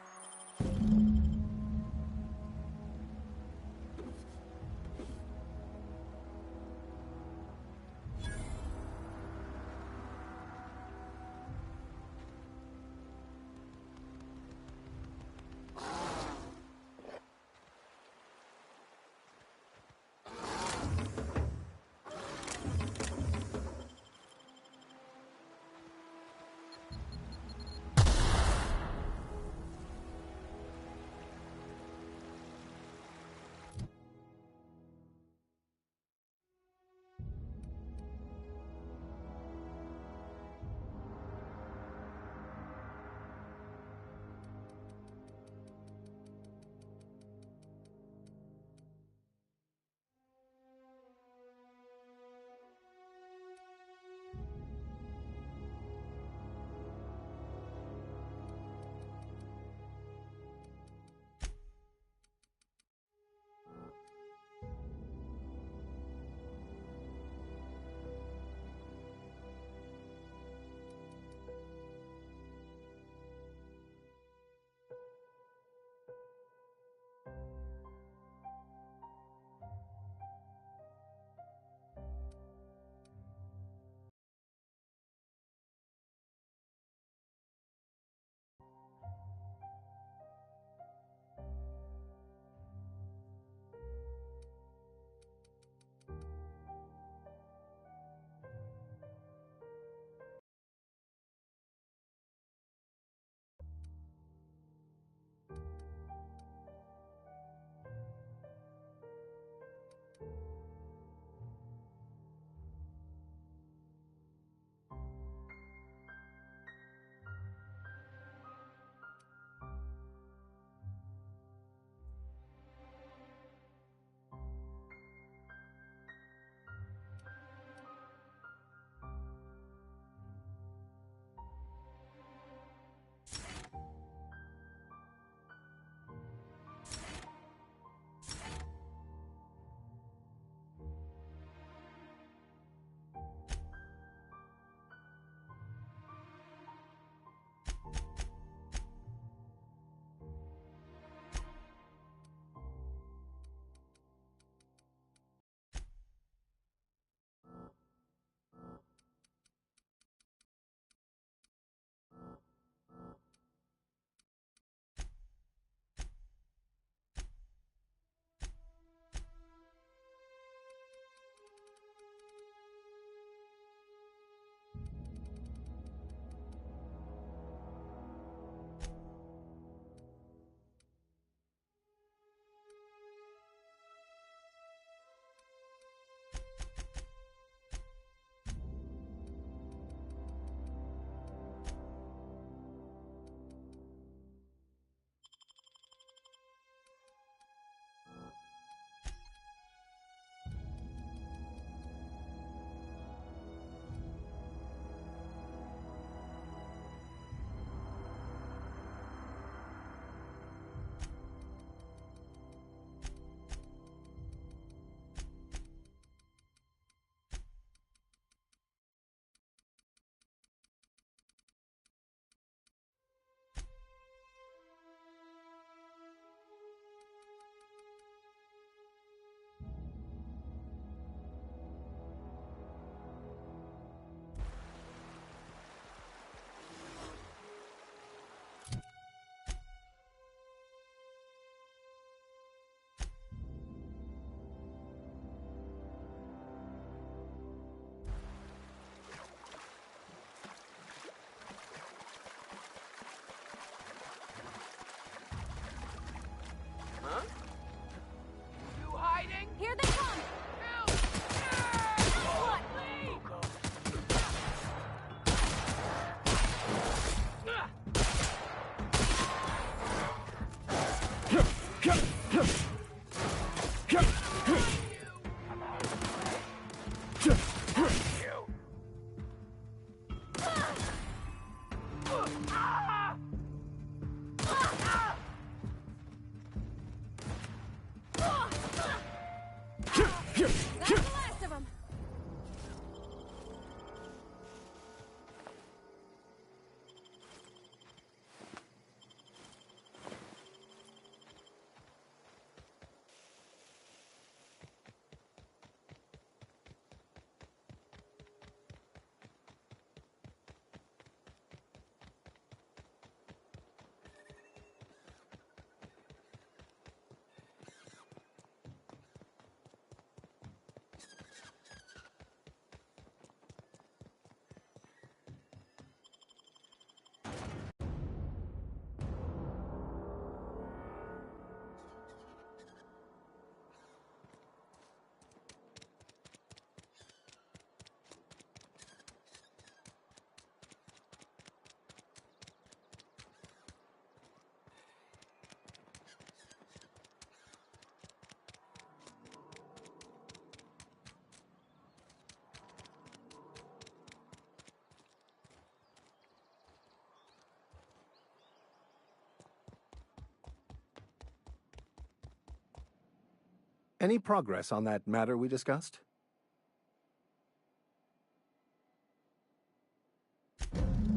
Any progress on that matter we discussed?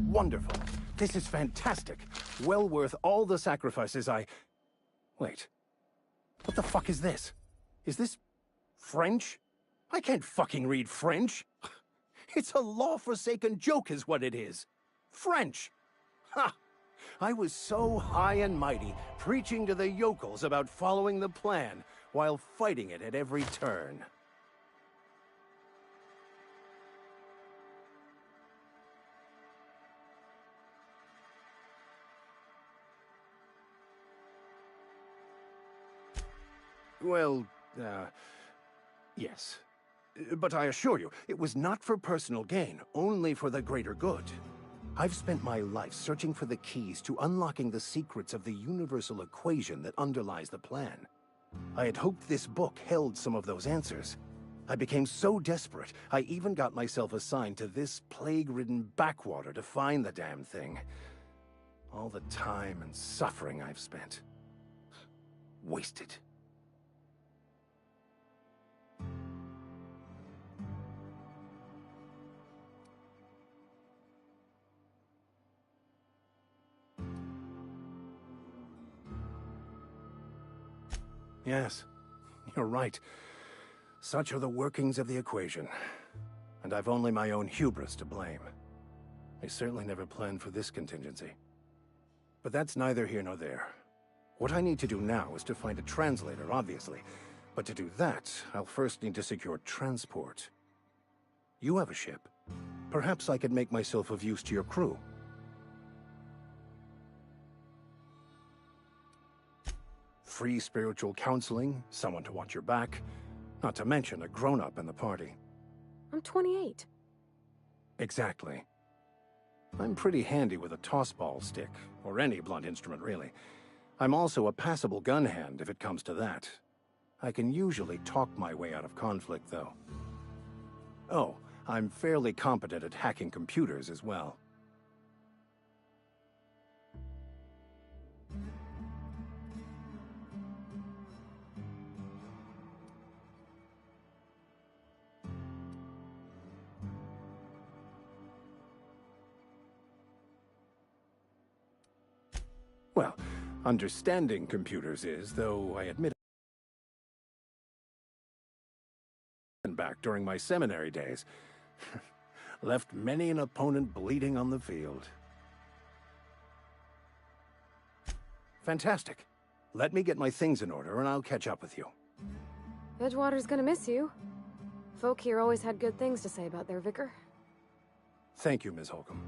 Wonderful. This is fantastic. Well worth all the sacrifices I... Wait. What the fuck is this? Is this... French? I can't fucking read French. It's a law-forsaken joke is what it is. French! Ha! I was so high and mighty, preaching to the yokels about following the plan, while fighting it at every turn. Well, yes. But I assure you, it was not for personal gain, only for the greater good. I've spent my life searching for the keys to unlocking the secrets of the universal equation that underlies the plan. I had hoped this book held some of those answers. I became so desperate, I even got myself assigned to this plague-ridden backwater to find the damn thing. All the time and suffering I've spent. Wasted. Yes, you're right. Such are the workings of the equation. And I've only my own hubris to blame. I certainly never planned for this contingency. But that's neither here nor there. What I need to do now is to find a translator, obviously. But to do that, I'll first need to secure transport. You have a ship. Perhaps I could make myself of use to your crew. Free spiritual counseling, someone to watch your back, not to mention a grown-up in the party. I'm 28. Exactly. I'm pretty handy with a toss-ball stick, or any blunt instrument, really. I'm also a passable gun hand, if it comes to that. I can usually talk my way out of conflict, though. Oh, I'm fairly competent at hacking computers as well. Well, understanding computers is, though I admit back during my seminary days. Left many an opponent bleeding on the field. Fantastic. Let me get my things in order and I'll catch up with you. Edgewater's gonna miss you. Folk here always had good things to say about their vicar. Thank you, Ms. Holcomb.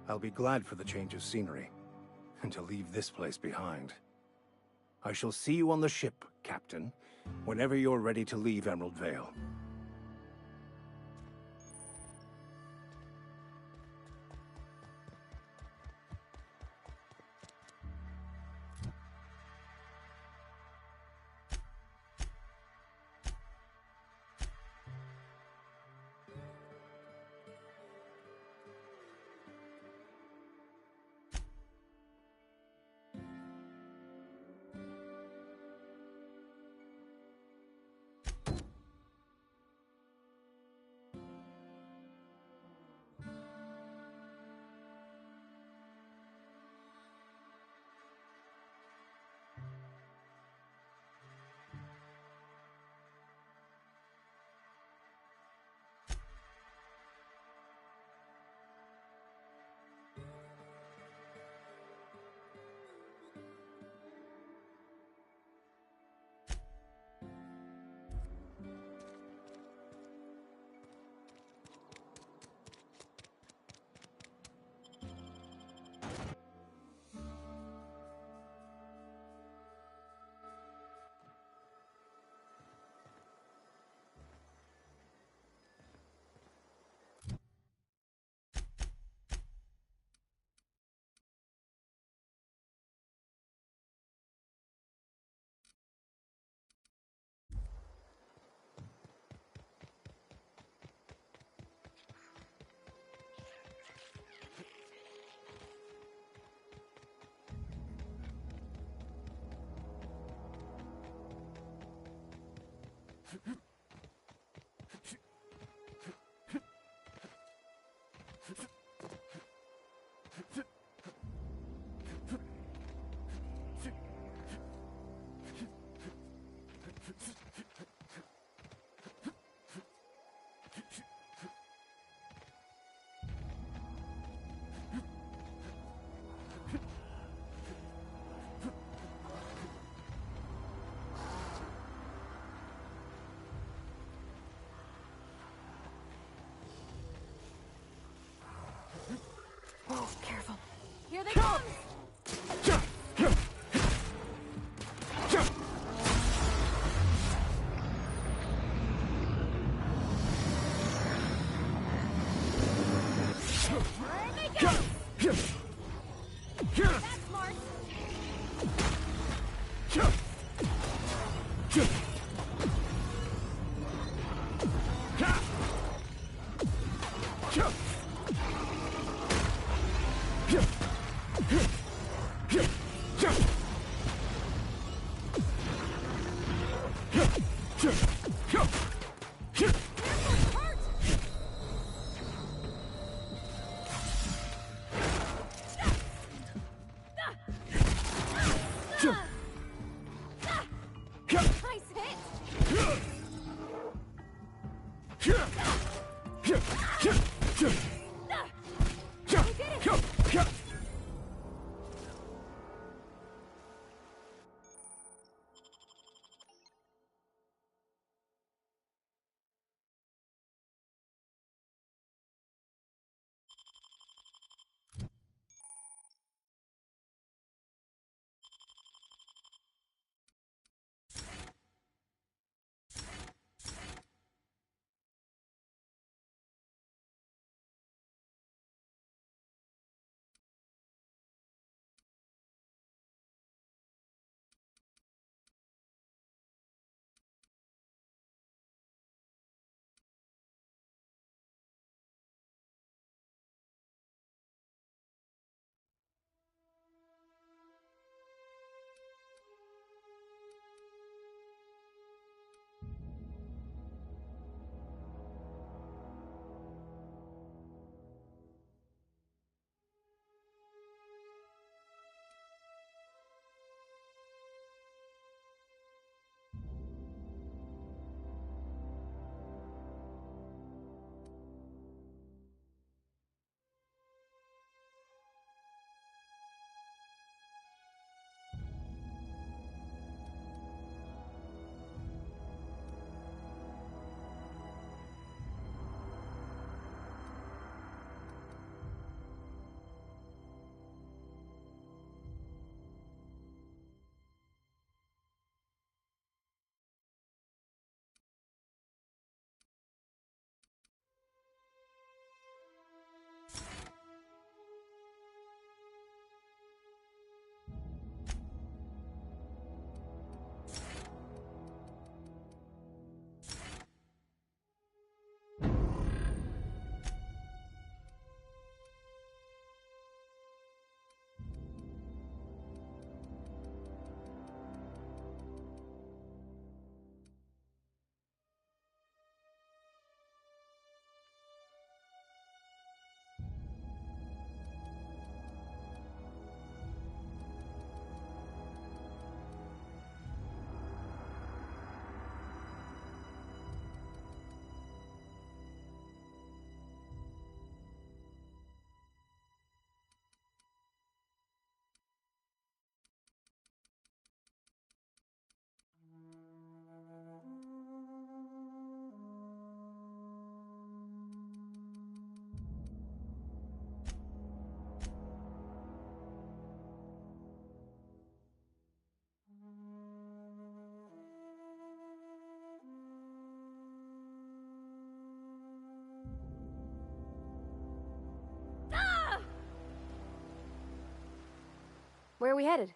I'll be glad for the change of scenery. And to leave this place behind. I shall see you on the ship, Captain, whenever you're ready to leave Emerald Vale. Here they come! That's smart! Where are we headed?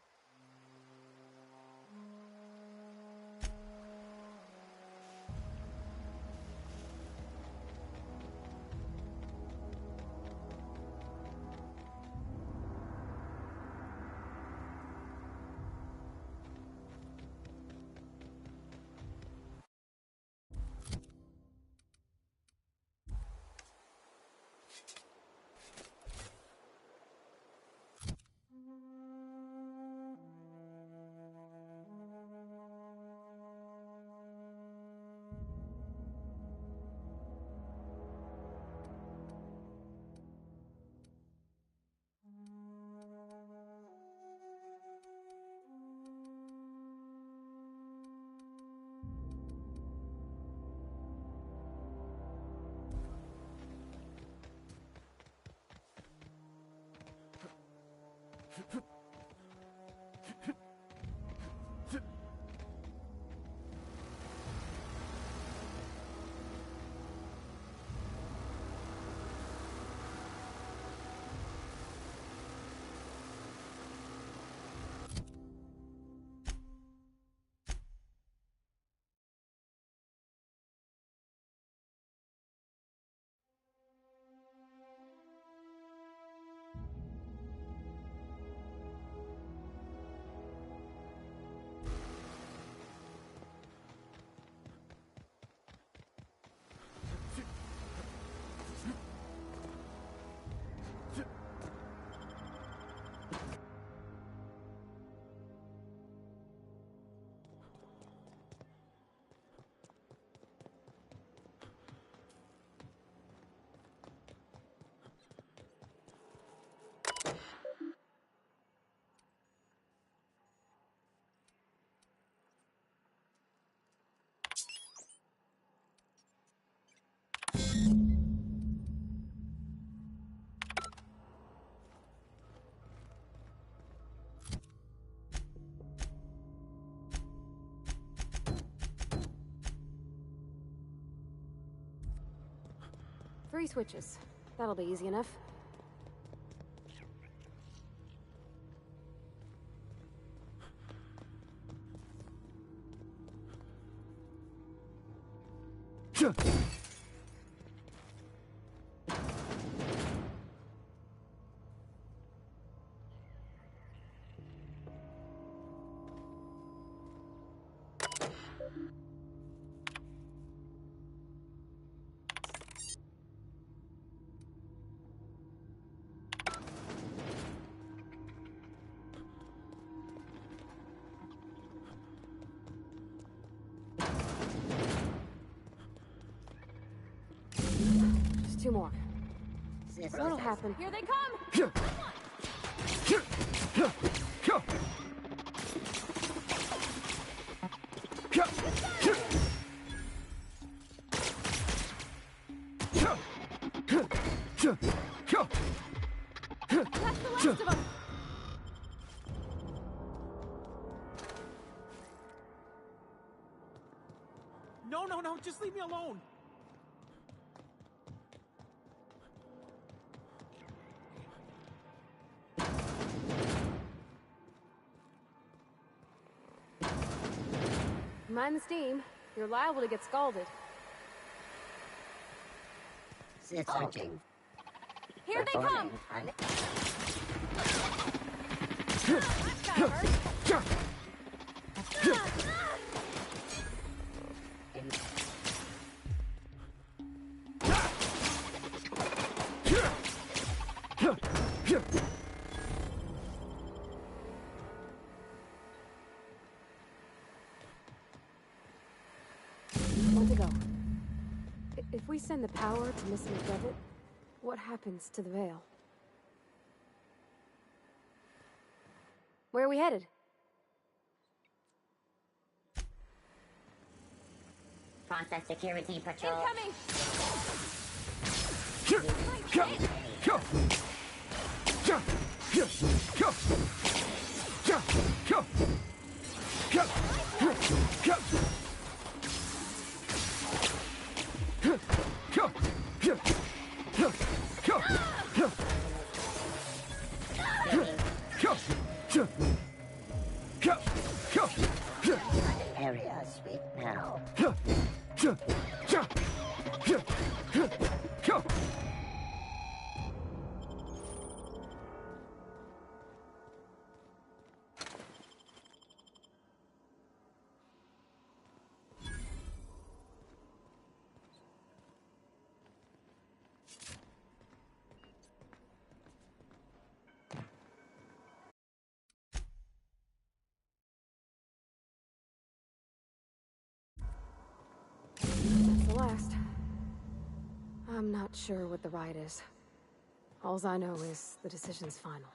3 switches. That'll be easy enough. Just 2 more. What'll happen? Here they come! That's the last of them! No, just leave me alone! Mind the steam. You're liable to get scalded. Searching. Here they come! One to go. If we send the power to Miss McDevitt, what happens to the Veil? Where are we headed? Process security patrol. Incoming! Area sweep now. That's the last. I'm not sure what the right is. Alls I know is the decision's final.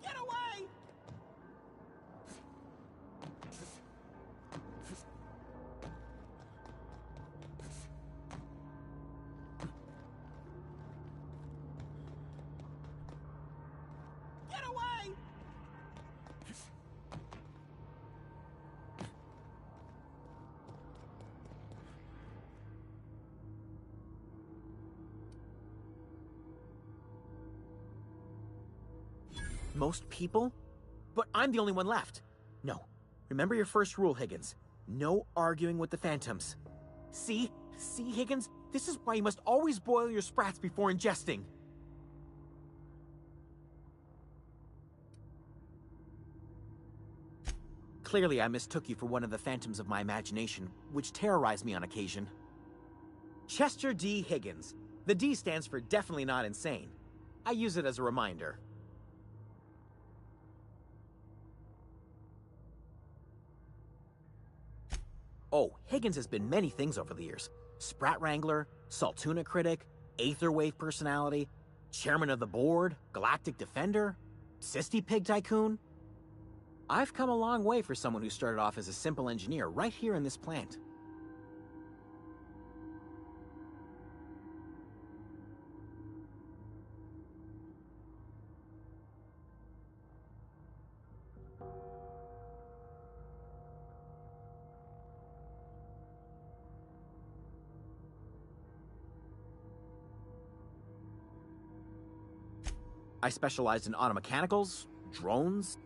Get away! Get away! Most people? But I'm the only one left. No. Remember your first rule, Higgins. No arguing with the Phantoms. See? See, Higgins? This is why you must always boil your sprats before ingesting. Clearly, I mistook you for one of the phantoms of my imagination, which terrorized me on occasion. Chester D. Higgins. The D stands for definitely not insane. I use it as a reminder. Oh, Higgins has been many things over the years. Sprat Wrangler, Saltuna Critic, Aetherwave Personality, Chairman of the Board, Galactic Defender, Sisty Pig Tycoon. I've come a long way for someone who started off as a simple engineer right here in this plant. I specialized in automechanicals, drones.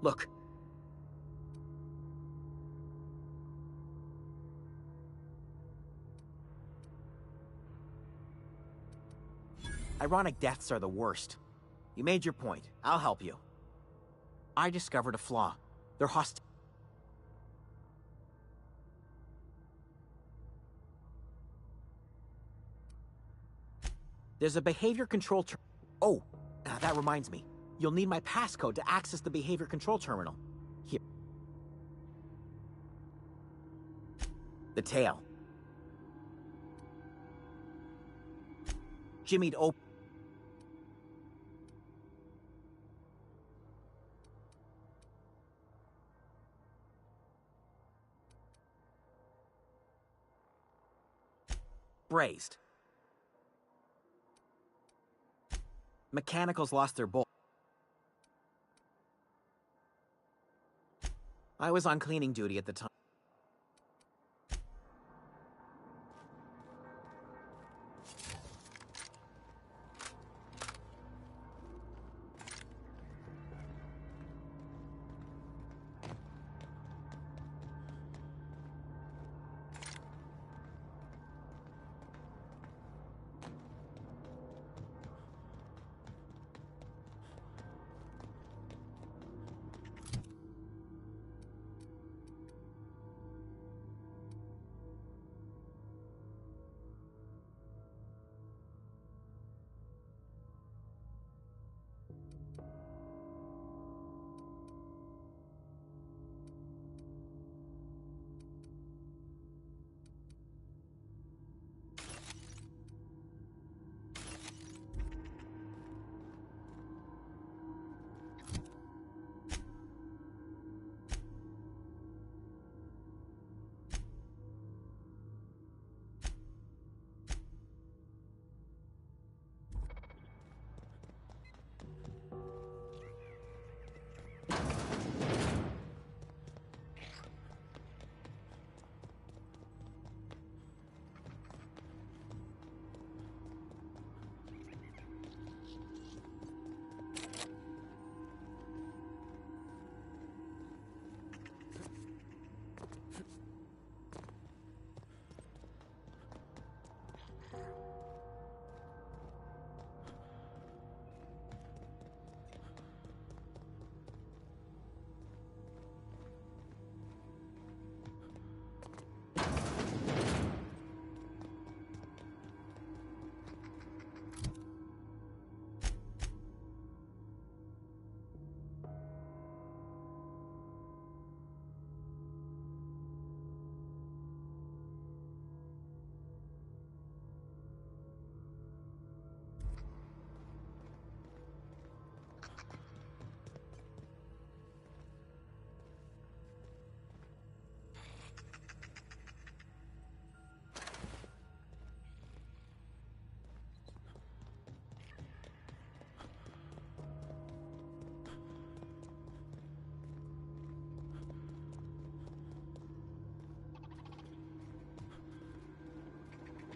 Look. Ironic deaths are the worst. You made your point. I'll help you. I discovered a flaw. They're hostile. There's a behavior control Oh, that reminds me. You'll need my passcode to access the behavior control terminal. Here. The tail. Jimmy'd open. Brazed. Mechanicals lost their bolt. I was on cleaning duty at the time.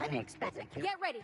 Unexpected. Get ready.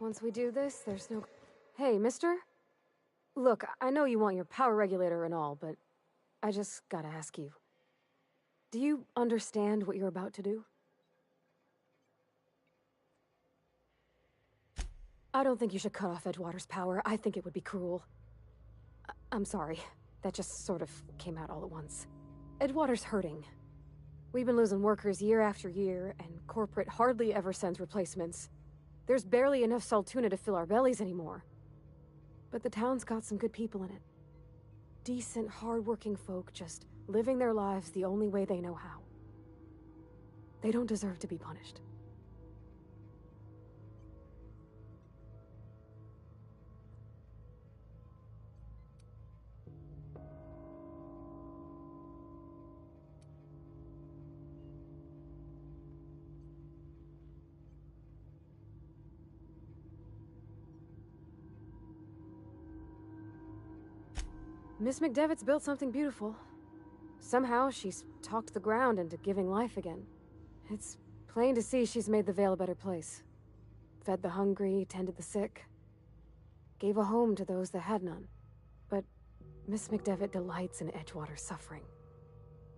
once we do this, there's no... Hey, mister? Look, I know you want your power regulator and all, but I just gotta ask you. Do you understand what you're about to do? I don't think you should cut off Edgewater's power. I think it would be cruel. I'm sorry. That just sort of came out all at once. Edgewater's hurting. We've been losing workers year after year, and corporate hardly ever sends replacements. There's barely enough Saltuna to fill our bellies anymore. But the town's got some good people in it. Decent, hard-working folk just living their lives the only way they know how. They don't deserve to be punished. Miss McDevitt's built something beautiful. Somehow, she's talked the ground into giving life again. It's plain to see she's made the Vale a better place. Fed the hungry, tended the sick. Gave a home to those that had none. But Miss McDevitt delights in Edgewater's suffering.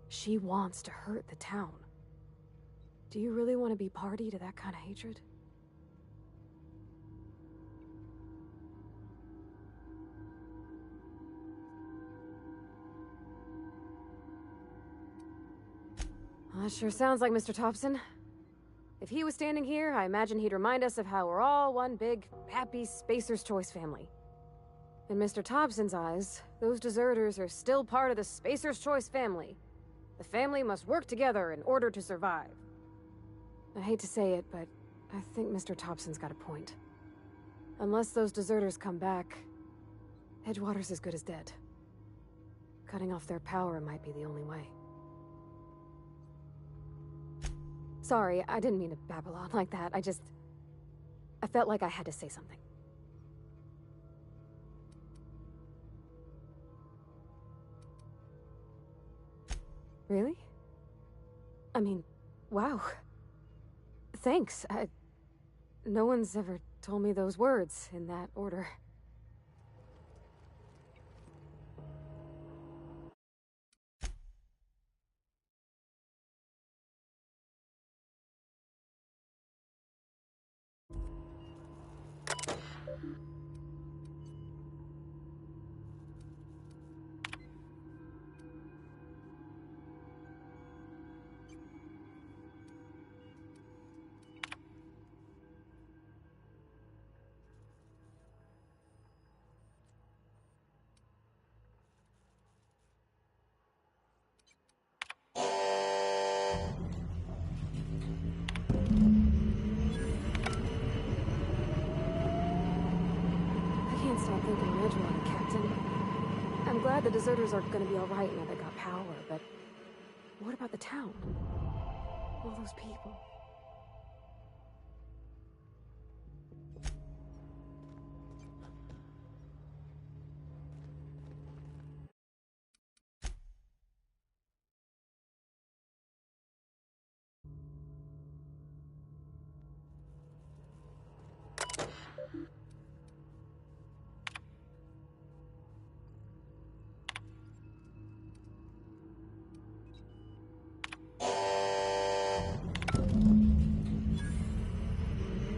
She wants to hurt the town. Do you really want to be party to that kind of hatred? Well, that sure sounds like Mr. Thompson. If he was standing here, I imagine he'd remind us of how we're all one big, happy Spacer's Choice family. In Mr. Thompson's eyes, those deserters are still part of the Spacer's Choice family. The family must work together in order to survive. I hate to say it, but I think Mr. Thompson's got a point. Unless those deserters come back, Edgewater's as good as dead. Cutting off their power might be the only way. Sorry, I didn't mean to babble on like that. I felt like I had to say something. Really? I mean, wow. Thanks. No one's ever told me those words in that order. Stop thinking of Edgewater, Captain. I'm glad the deserters are gonna be alright now they got power, but what about the town? All those people.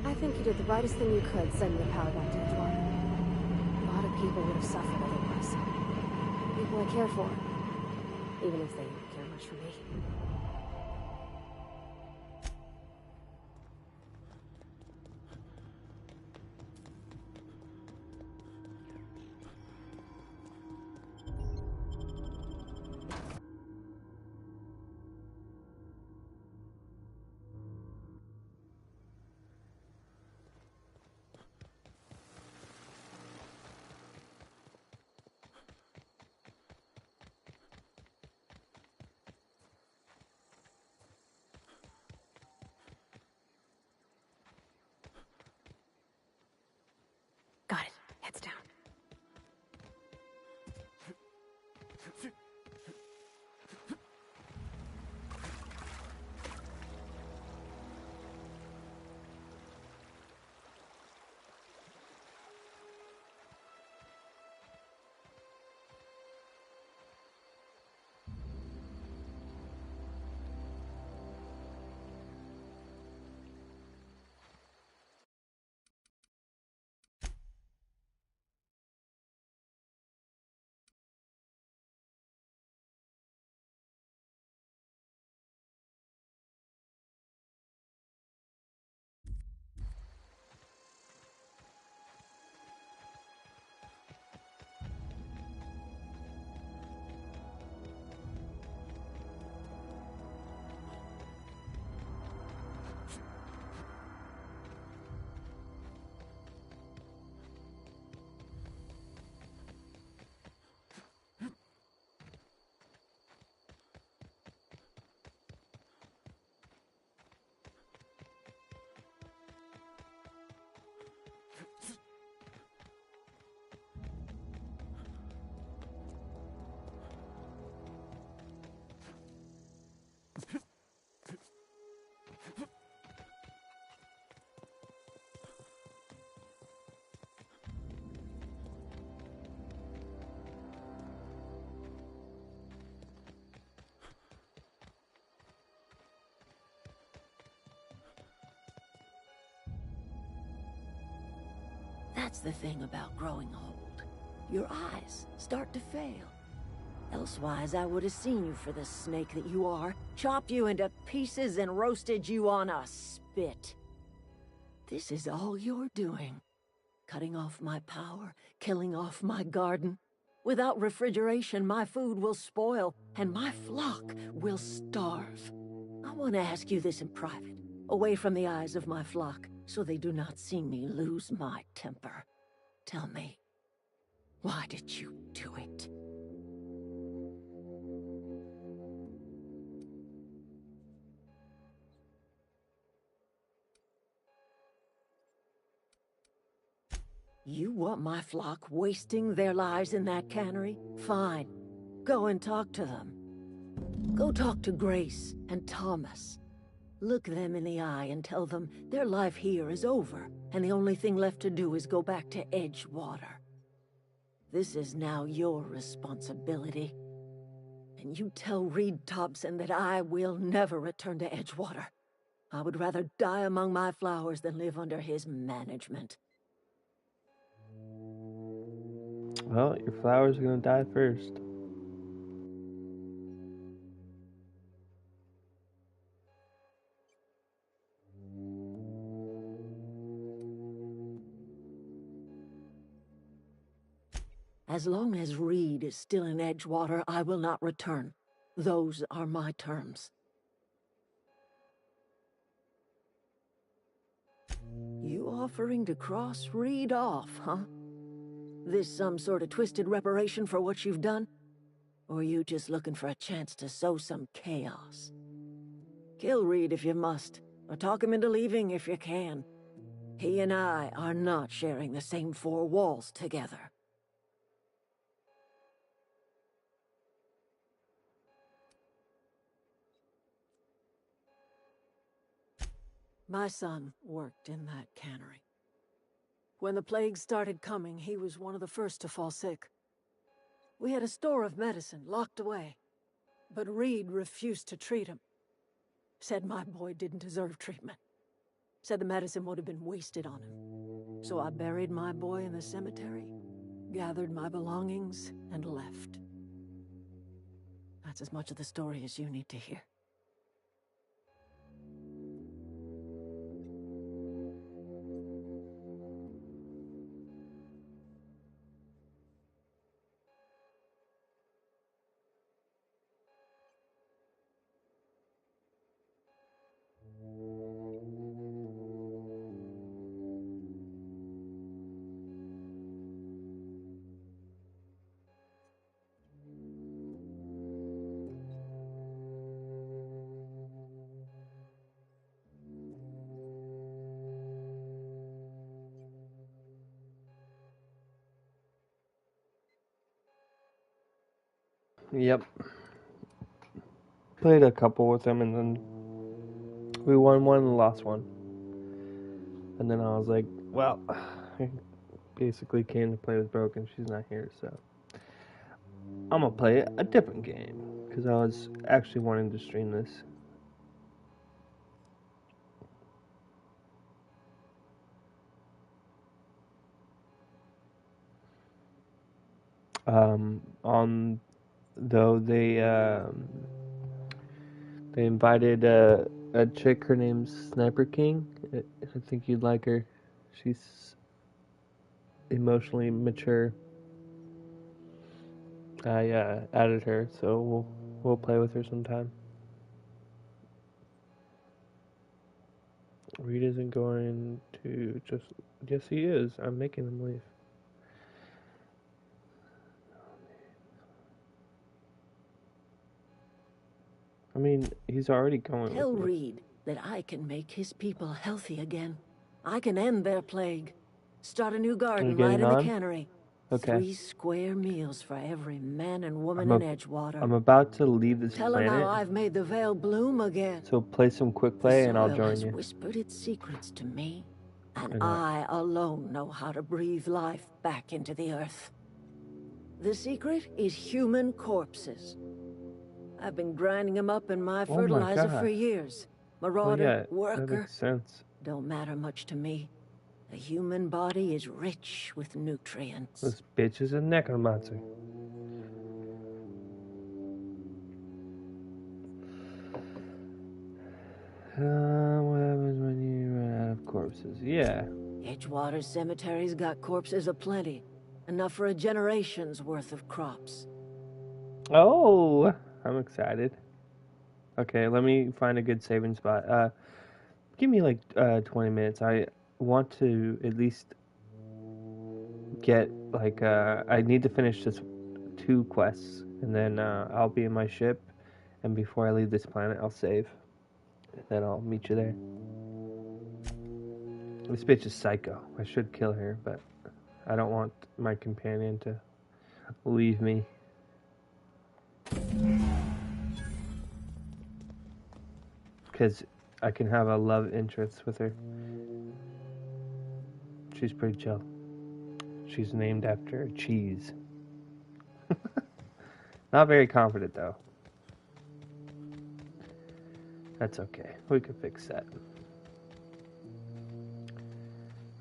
I think you did the rightest thing you could, sending the power back to Edgewater. A lot of people would have suffered otherwise. People I care for, even if they don't care much for me. That's the thing about growing old. Your eyes start to fail. Elsewise, I would have seen you for the snake that you are, chopped you into pieces and roasted you on a spit. This is all you're doing. Cutting off my power, killing off my garden. Without refrigeration, my food will spoil, and my flock will starve. I want to ask you this in private, away from the eyes of my flock, so they do not see me lose my temper. Tell me, why did you do it? You want my flock wasting their lives in that cannery? Fine. Go and talk to them. Go talk to Grace and Thomas. Look them in the eye and tell them their life here is over, and the only thing left to do is go back to Edgewater. This is now your responsibility. And you tell Reed Thompson that I will never return to Edgewater. I would rather die among my flowers than live under his management. Well, your flowers are gonna die first. As long as Reed is still in Edgewater, I will not return. Those are my terms. You offering to cross Reed off, huh? This some sort of twisted reparation for what you've done? Or you just looking for a chance to sow some chaos? Kill Reed if you must, or talk him into leaving if you can. He and I are not sharing the same four walls together. My son worked in that cannery. When the plague started coming, he was one of the first to fall sick. We had a store of medicine locked away, but Reed refused to treat him. Said my boy didn't deserve treatment. Said the medicine would have been wasted on him. So I buried my boy in the cemetery, gathered my belongings, and left. That's as much of the story as you need to hear. Yep. Played a couple with him, and then we won one and lost one. And then I was like, well, I basically came to play with Broken. She's not here, so I'm gonna play a different game because I was actually wanting to stream this. They invited a chick. Her name's Sniper King. I think you'd like her. She's emotionally mature. I added her, so we'll play with her sometime. Reed isn't going to just... Yes, he is. I'm making him leave. I mean, he's already going. Tell Reed that I can make his people healthy again. I can end their plague. Start a new garden right in the cannery. Okay. 3 square meals for every man and woman in Edgewater. I'm about to leave this Tell 'em planet. how I've made the Vale bloom again. So play some quick play and I'll The soil join has you. whispered its secrets to me, and Okay. I alone know how to breathe life back into the earth. The secret is human corpses. I've been grinding them up in my Oh my fertilizer God. for years. Well, Marauder, yeah, that worker, makes sense. don't matter much to me. The human body is rich with nutrients. This bitch is a necromancer. What happens when you run out of corpses? Yeah. Edgewater Cemetery's got corpses aplenty. Enough for a generation's worth of crops. Oh, I'm excited. Okay, let me find a good saving spot. Give me like 20 minutes. I want to at least get like I need to finish this 2 quests, and then I'll be in my ship, and before I leave this planet, I'll save. And then I'll meet you there. This bitch is psycho. I should kill her, but I don't want my companion to leave me. Because I can have a love interest with her. She's pretty chill. She's named after a cheese. Not very confident, though. That's okay. We can fix that.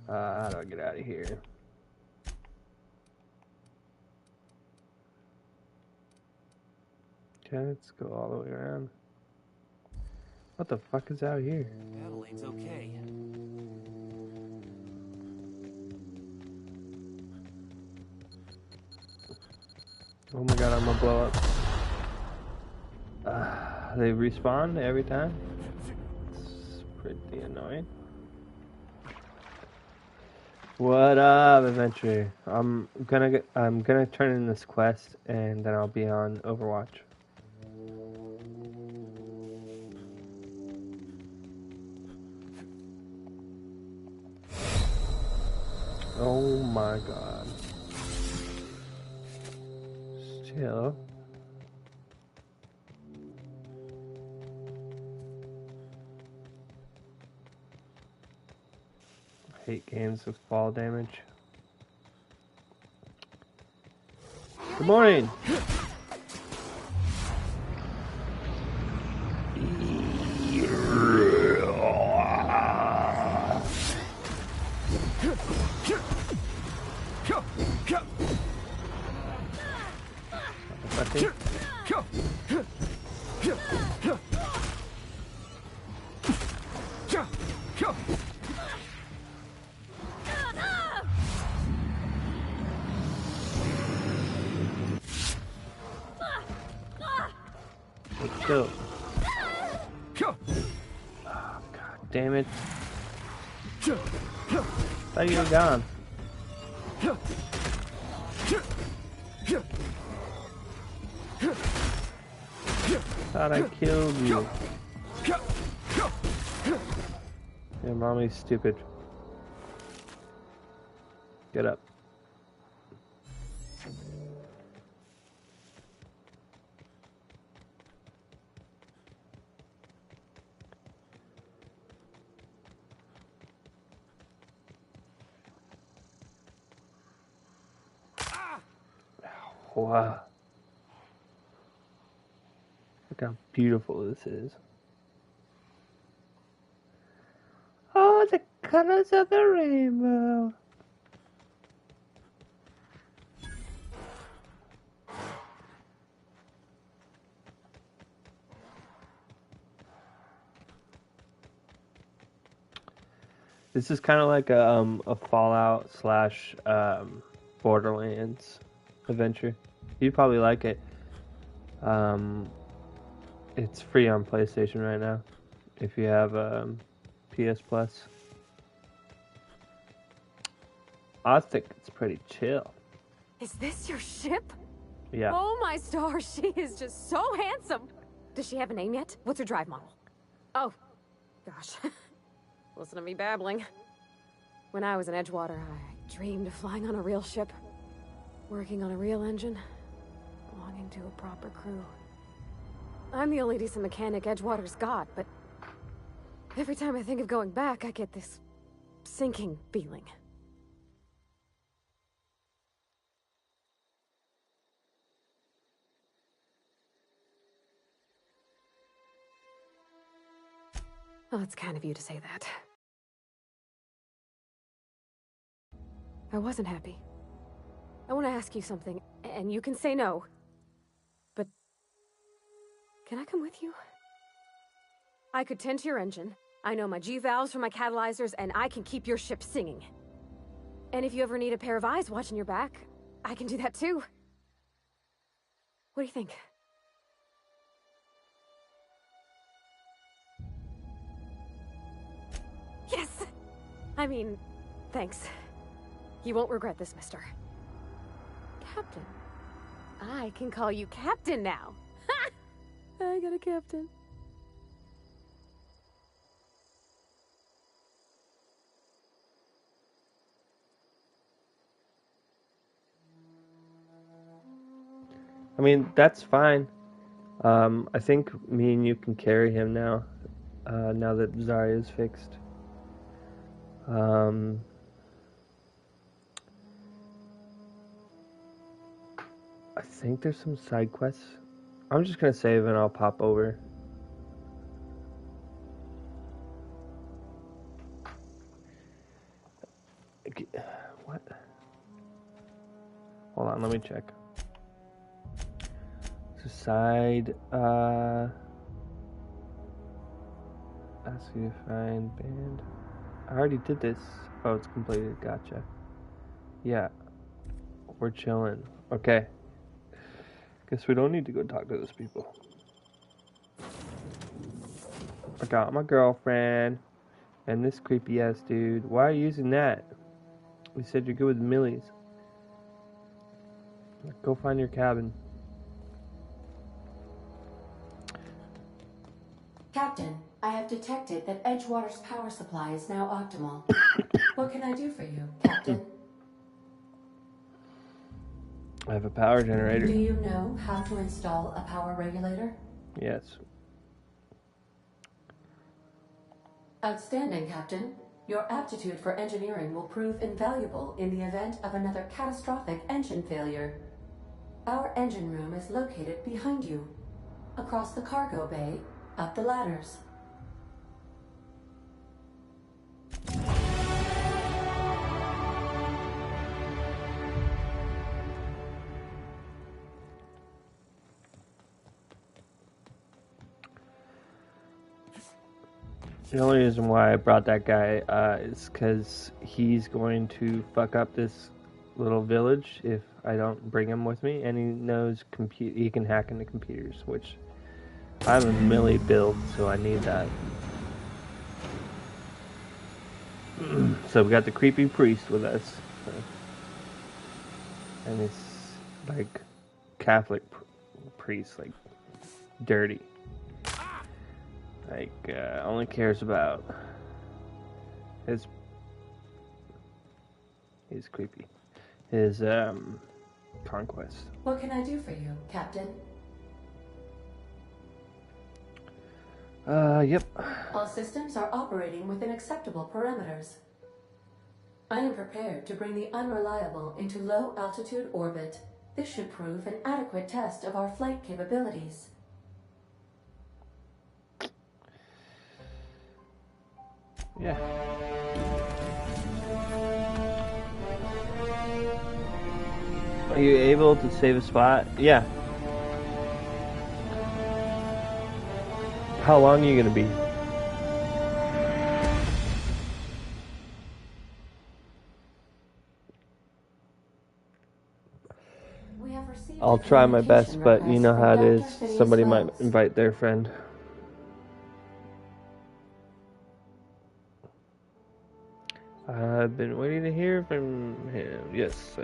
How do I get out of here? Okay, let's go all the way around. What the fuck is out here? Adelaide's okay. Oh my god, I'm gonna blow up. They respawn every time? It's pretty annoying. What up, adventure? I'm gonna turn in this quest and then I'll be on Overwatch. Oh my god. Still. I hate games with fall damage. Good morning. Let's go. Oh, god damn it. Thought you were gone. Thought I killed you. Yeah, mommy's stupid. Get up. Wow. Look how beautiful this is. Oh, the colors of the rainbow. This is kind of like a Fallout slash Borderlands adventure. You'd probably like it. It's free on PlayStation right now if you have PS Plus. I think it's pretty chill. Is this your ship? Yeah. Oh my stars, she is just so handsome. Does she have a name yet? What's her drive model? Oh, gosh. Listen to me babbling. When I was in Edgewater, I dreamed of flying on a real ship. Working on a real engine, belonging to a proper crew. I'm the only decent mechanic Edgewater's got, but every time I think of going back, I get this sinking feeling. Well, it's kind of you to say that. I wasn't happy. I want to ask you something, and you can say no. But can I come with you? I could tend to your engine. I know my G-valves for my catalyzers, and I can keep your ship singing. And if you ever need a pair of eyes watching your back, I can do that too. What do you think? Yes! I mean, thanks. You won't regret this, mister. Captain. I can call you Captain now. Ha! I got a captain. I mean, that's fine. I think me and you can carry him now. Now that Zarya's fixed. I think there's some side quests. I'm just gonna save and I'll pop over. What? Hold on, let me check. So side, ask you to find band. I already did this. Oh, it's completed. Gotcha. Yeah. We're chilling. Okay. Guess we don't need to go talk to those people. I got my girlfriend and this creepy ass dude. Why are you using that? We said you're good with millies. Go find your cabin. Captain, I have detected that Edgewater's power supply is now optimal. What can I do for you, Captain? I have a power generator. Do you know how to install a power regulator? Yes. Outstanding, Captain. Your aptitude for engineering will prove invaluable in the event of another catastrophic engine failure. Our engine room is located behind you, across the cargo bay, up the ladders. The only reason why I brought that guy is because he's going to fuck up this little village if I don't bring him with me, and he knows he can hack into computers, which I have a melee build, so I need that. So we got the creepy priest with us, and it's like Catholic priest, like dirty. Like, only cares about his... He's creepy. His, conquest. What can I do for you, Captain? Yep. All systems are operating within acceptable parameters. I am prepared to bring the Unreliable into low-altitude orbit. This should prove an adequate test of our flight capabilities. Yeah. Are you able to save a spot? Yeah. How long are you gonna be? I'll try my best, but you know how it is. Somebody might invite their friend. I've been waiting to hear from him. Yes.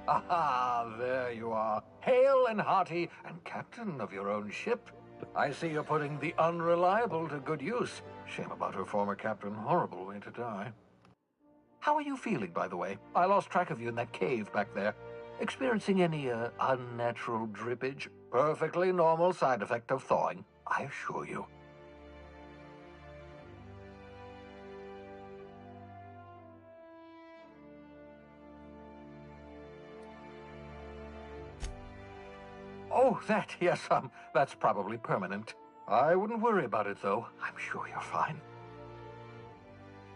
Ah, there you are. Hale and hearty, and captain of your own ship. I see you're putting the Unreliable to good use. Shame about her former captain. Horrible way to die. How are you feeling, by the way? I lost track of you in that cave back there. Experiencing any unnatural drippage? Perfectly normal side effect of thawing, I assure you. Oh, that, yes, that's probably permanent. I wouldn't worry about it, though. I'm sure you're fine.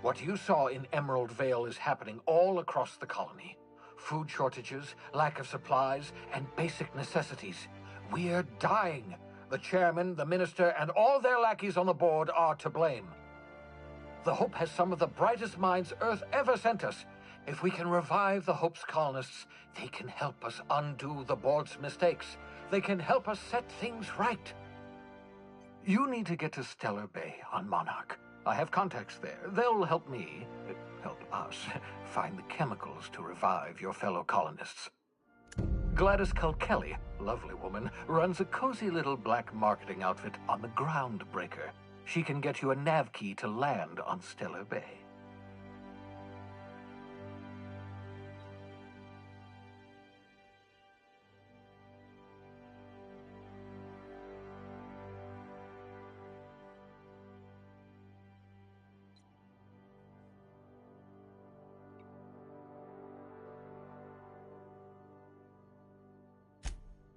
What you saw in Emerald Vale is happening all across the colony. Food shortages, lack of supplies, and basic necessities. We're dying. The chairman, the minister, and all their lackeys on the board are to blame. The Hope has some of the brightest minds Earth ever sent us. If we can revive the Hope's colonists, they can help us undo the board's mistakes. They can help us set things right. You need to get to Stellar Bay on Monarch. I have contacts there. They'll help me, help us, find the chemicals to revive your fellow colonists. Gladys Culkelly, lovely woman, runs a cozy little black marketing outfit on the Groundbreaker. She can get you a nav key to land on Stellar Bay.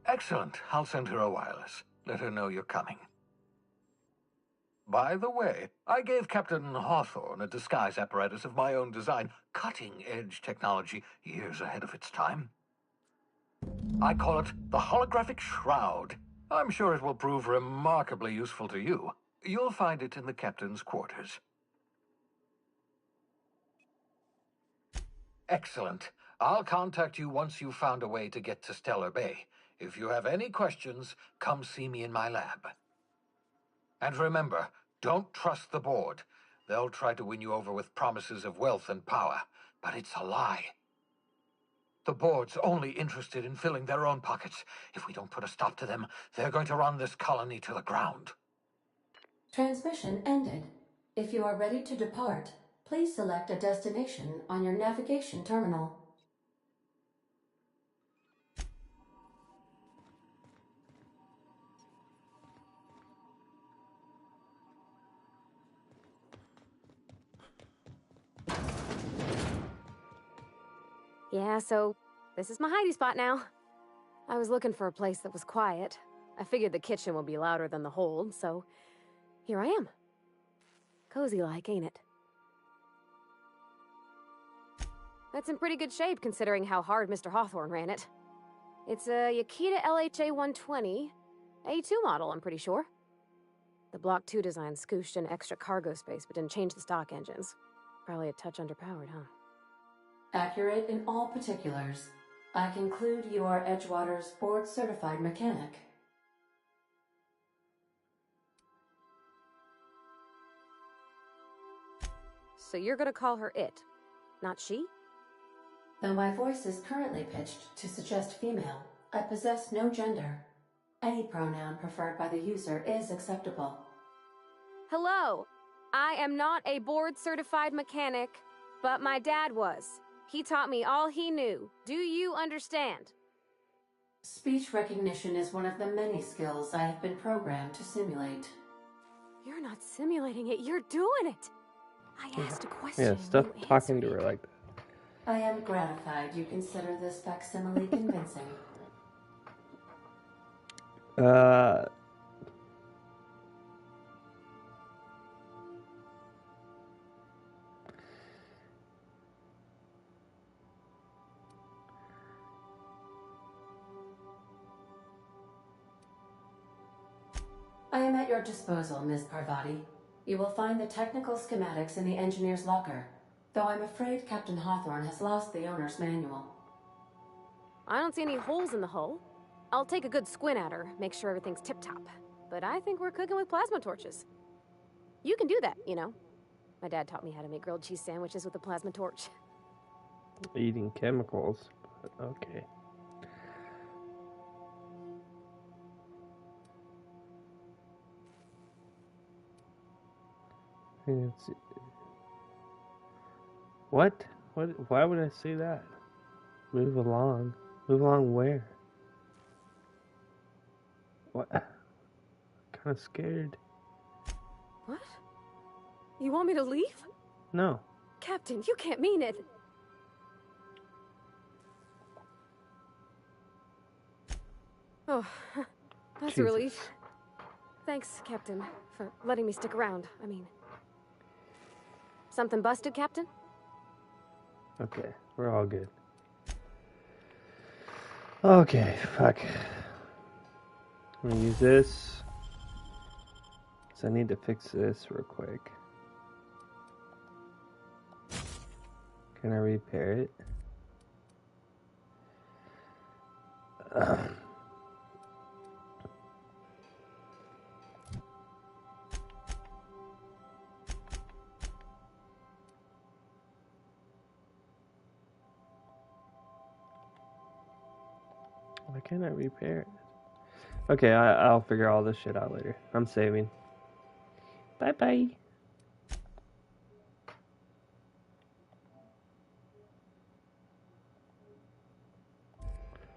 Excellent. I'll send her a wireless. Let her know you're coming. By the way, I gave Captain Hawthorne a disguise apparatus of my own design, cutting-edge technology, years ahead of its time. I call it the Holographic Shroud. I'm sure it will prove remarkably useful to you. You'll find it in the captain's quarters. Excellent. I'll contact you once you've found a way to get to Stellar Bay. If you have any questions, come see me in my lab. And remember, don't trust the board. They'll try to win you over with promises of wealth and power, but it's a lie. The board's only interested in filling their own pockets. If we don't put a stop to them, they're going to run this colony to the ground. Transmission ended. If you are ready to depart, please select a destination on your navigation terminal. Yeah, so this is my hidey spot now. I was looking for a place that was quiet. I figured the kitchen would be louder than the hold, so here I am. Cozy-like, ain't it? That's in pretty good shape considering how hard Mr. Hawthorne ran it. It's a Yakita LHA 120, A2 model, I'm pretty sure. The Block 2 design scooshed in extra cargo space but didn't change the stock engines. Probably a touch underpowered, huh? Accurate in all particulars. I conclude you are Edgewater's board-certified mechanic. So you're gonna call her it, not she? Though my voice is currently pitched to suggest female, I possess no gender. Any pronoun preferred by the user is acceptable. Hello! I am not a board-certified mechanic, but my dad was. He taught me all he knew. Do you understand? Speech recognition is one of the many skills I have been programmed to simulate. You're not simulating it, you're doing it! I asked a question. Yeah, stop talking to her like that. I am gratified you consider this facsimile convincing. I am at your disposal, Ms. Parvati. You will find the technical schematics in the engineer's locker, though I'm afraid Captain Hawthorne has lost the owner's manual. I don't see any holes in the hull. I'll take a good squint at her, make sure everything's tip-top. But I think we're cooking with plasma torches. You can do that, you know. My dad taught me how to make grilled cheese sandwiches with a plasma torch. Eating chemicals, but okay. What? Why would I say that? Move along. Move along where? What? I'm kind of scared. What? You want me to leave? No. Captain, you can't mean it. Oh, that's a relief. Thanks, Captain, for letting me stick around. I mean... Something busted, Captain? Okay, we're all good. Okay, fuck. I'm gonna use this. So I need to fix this real quick. Can I repair it? Why can't I repair it? Okay, I'll figure all this shit out later. I'm saving. Bye-bye.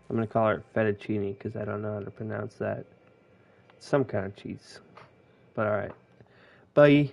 I'm gonna call her fettuccine because I don't know how to pronounce that. Some kind of cheese. But alright. Bye.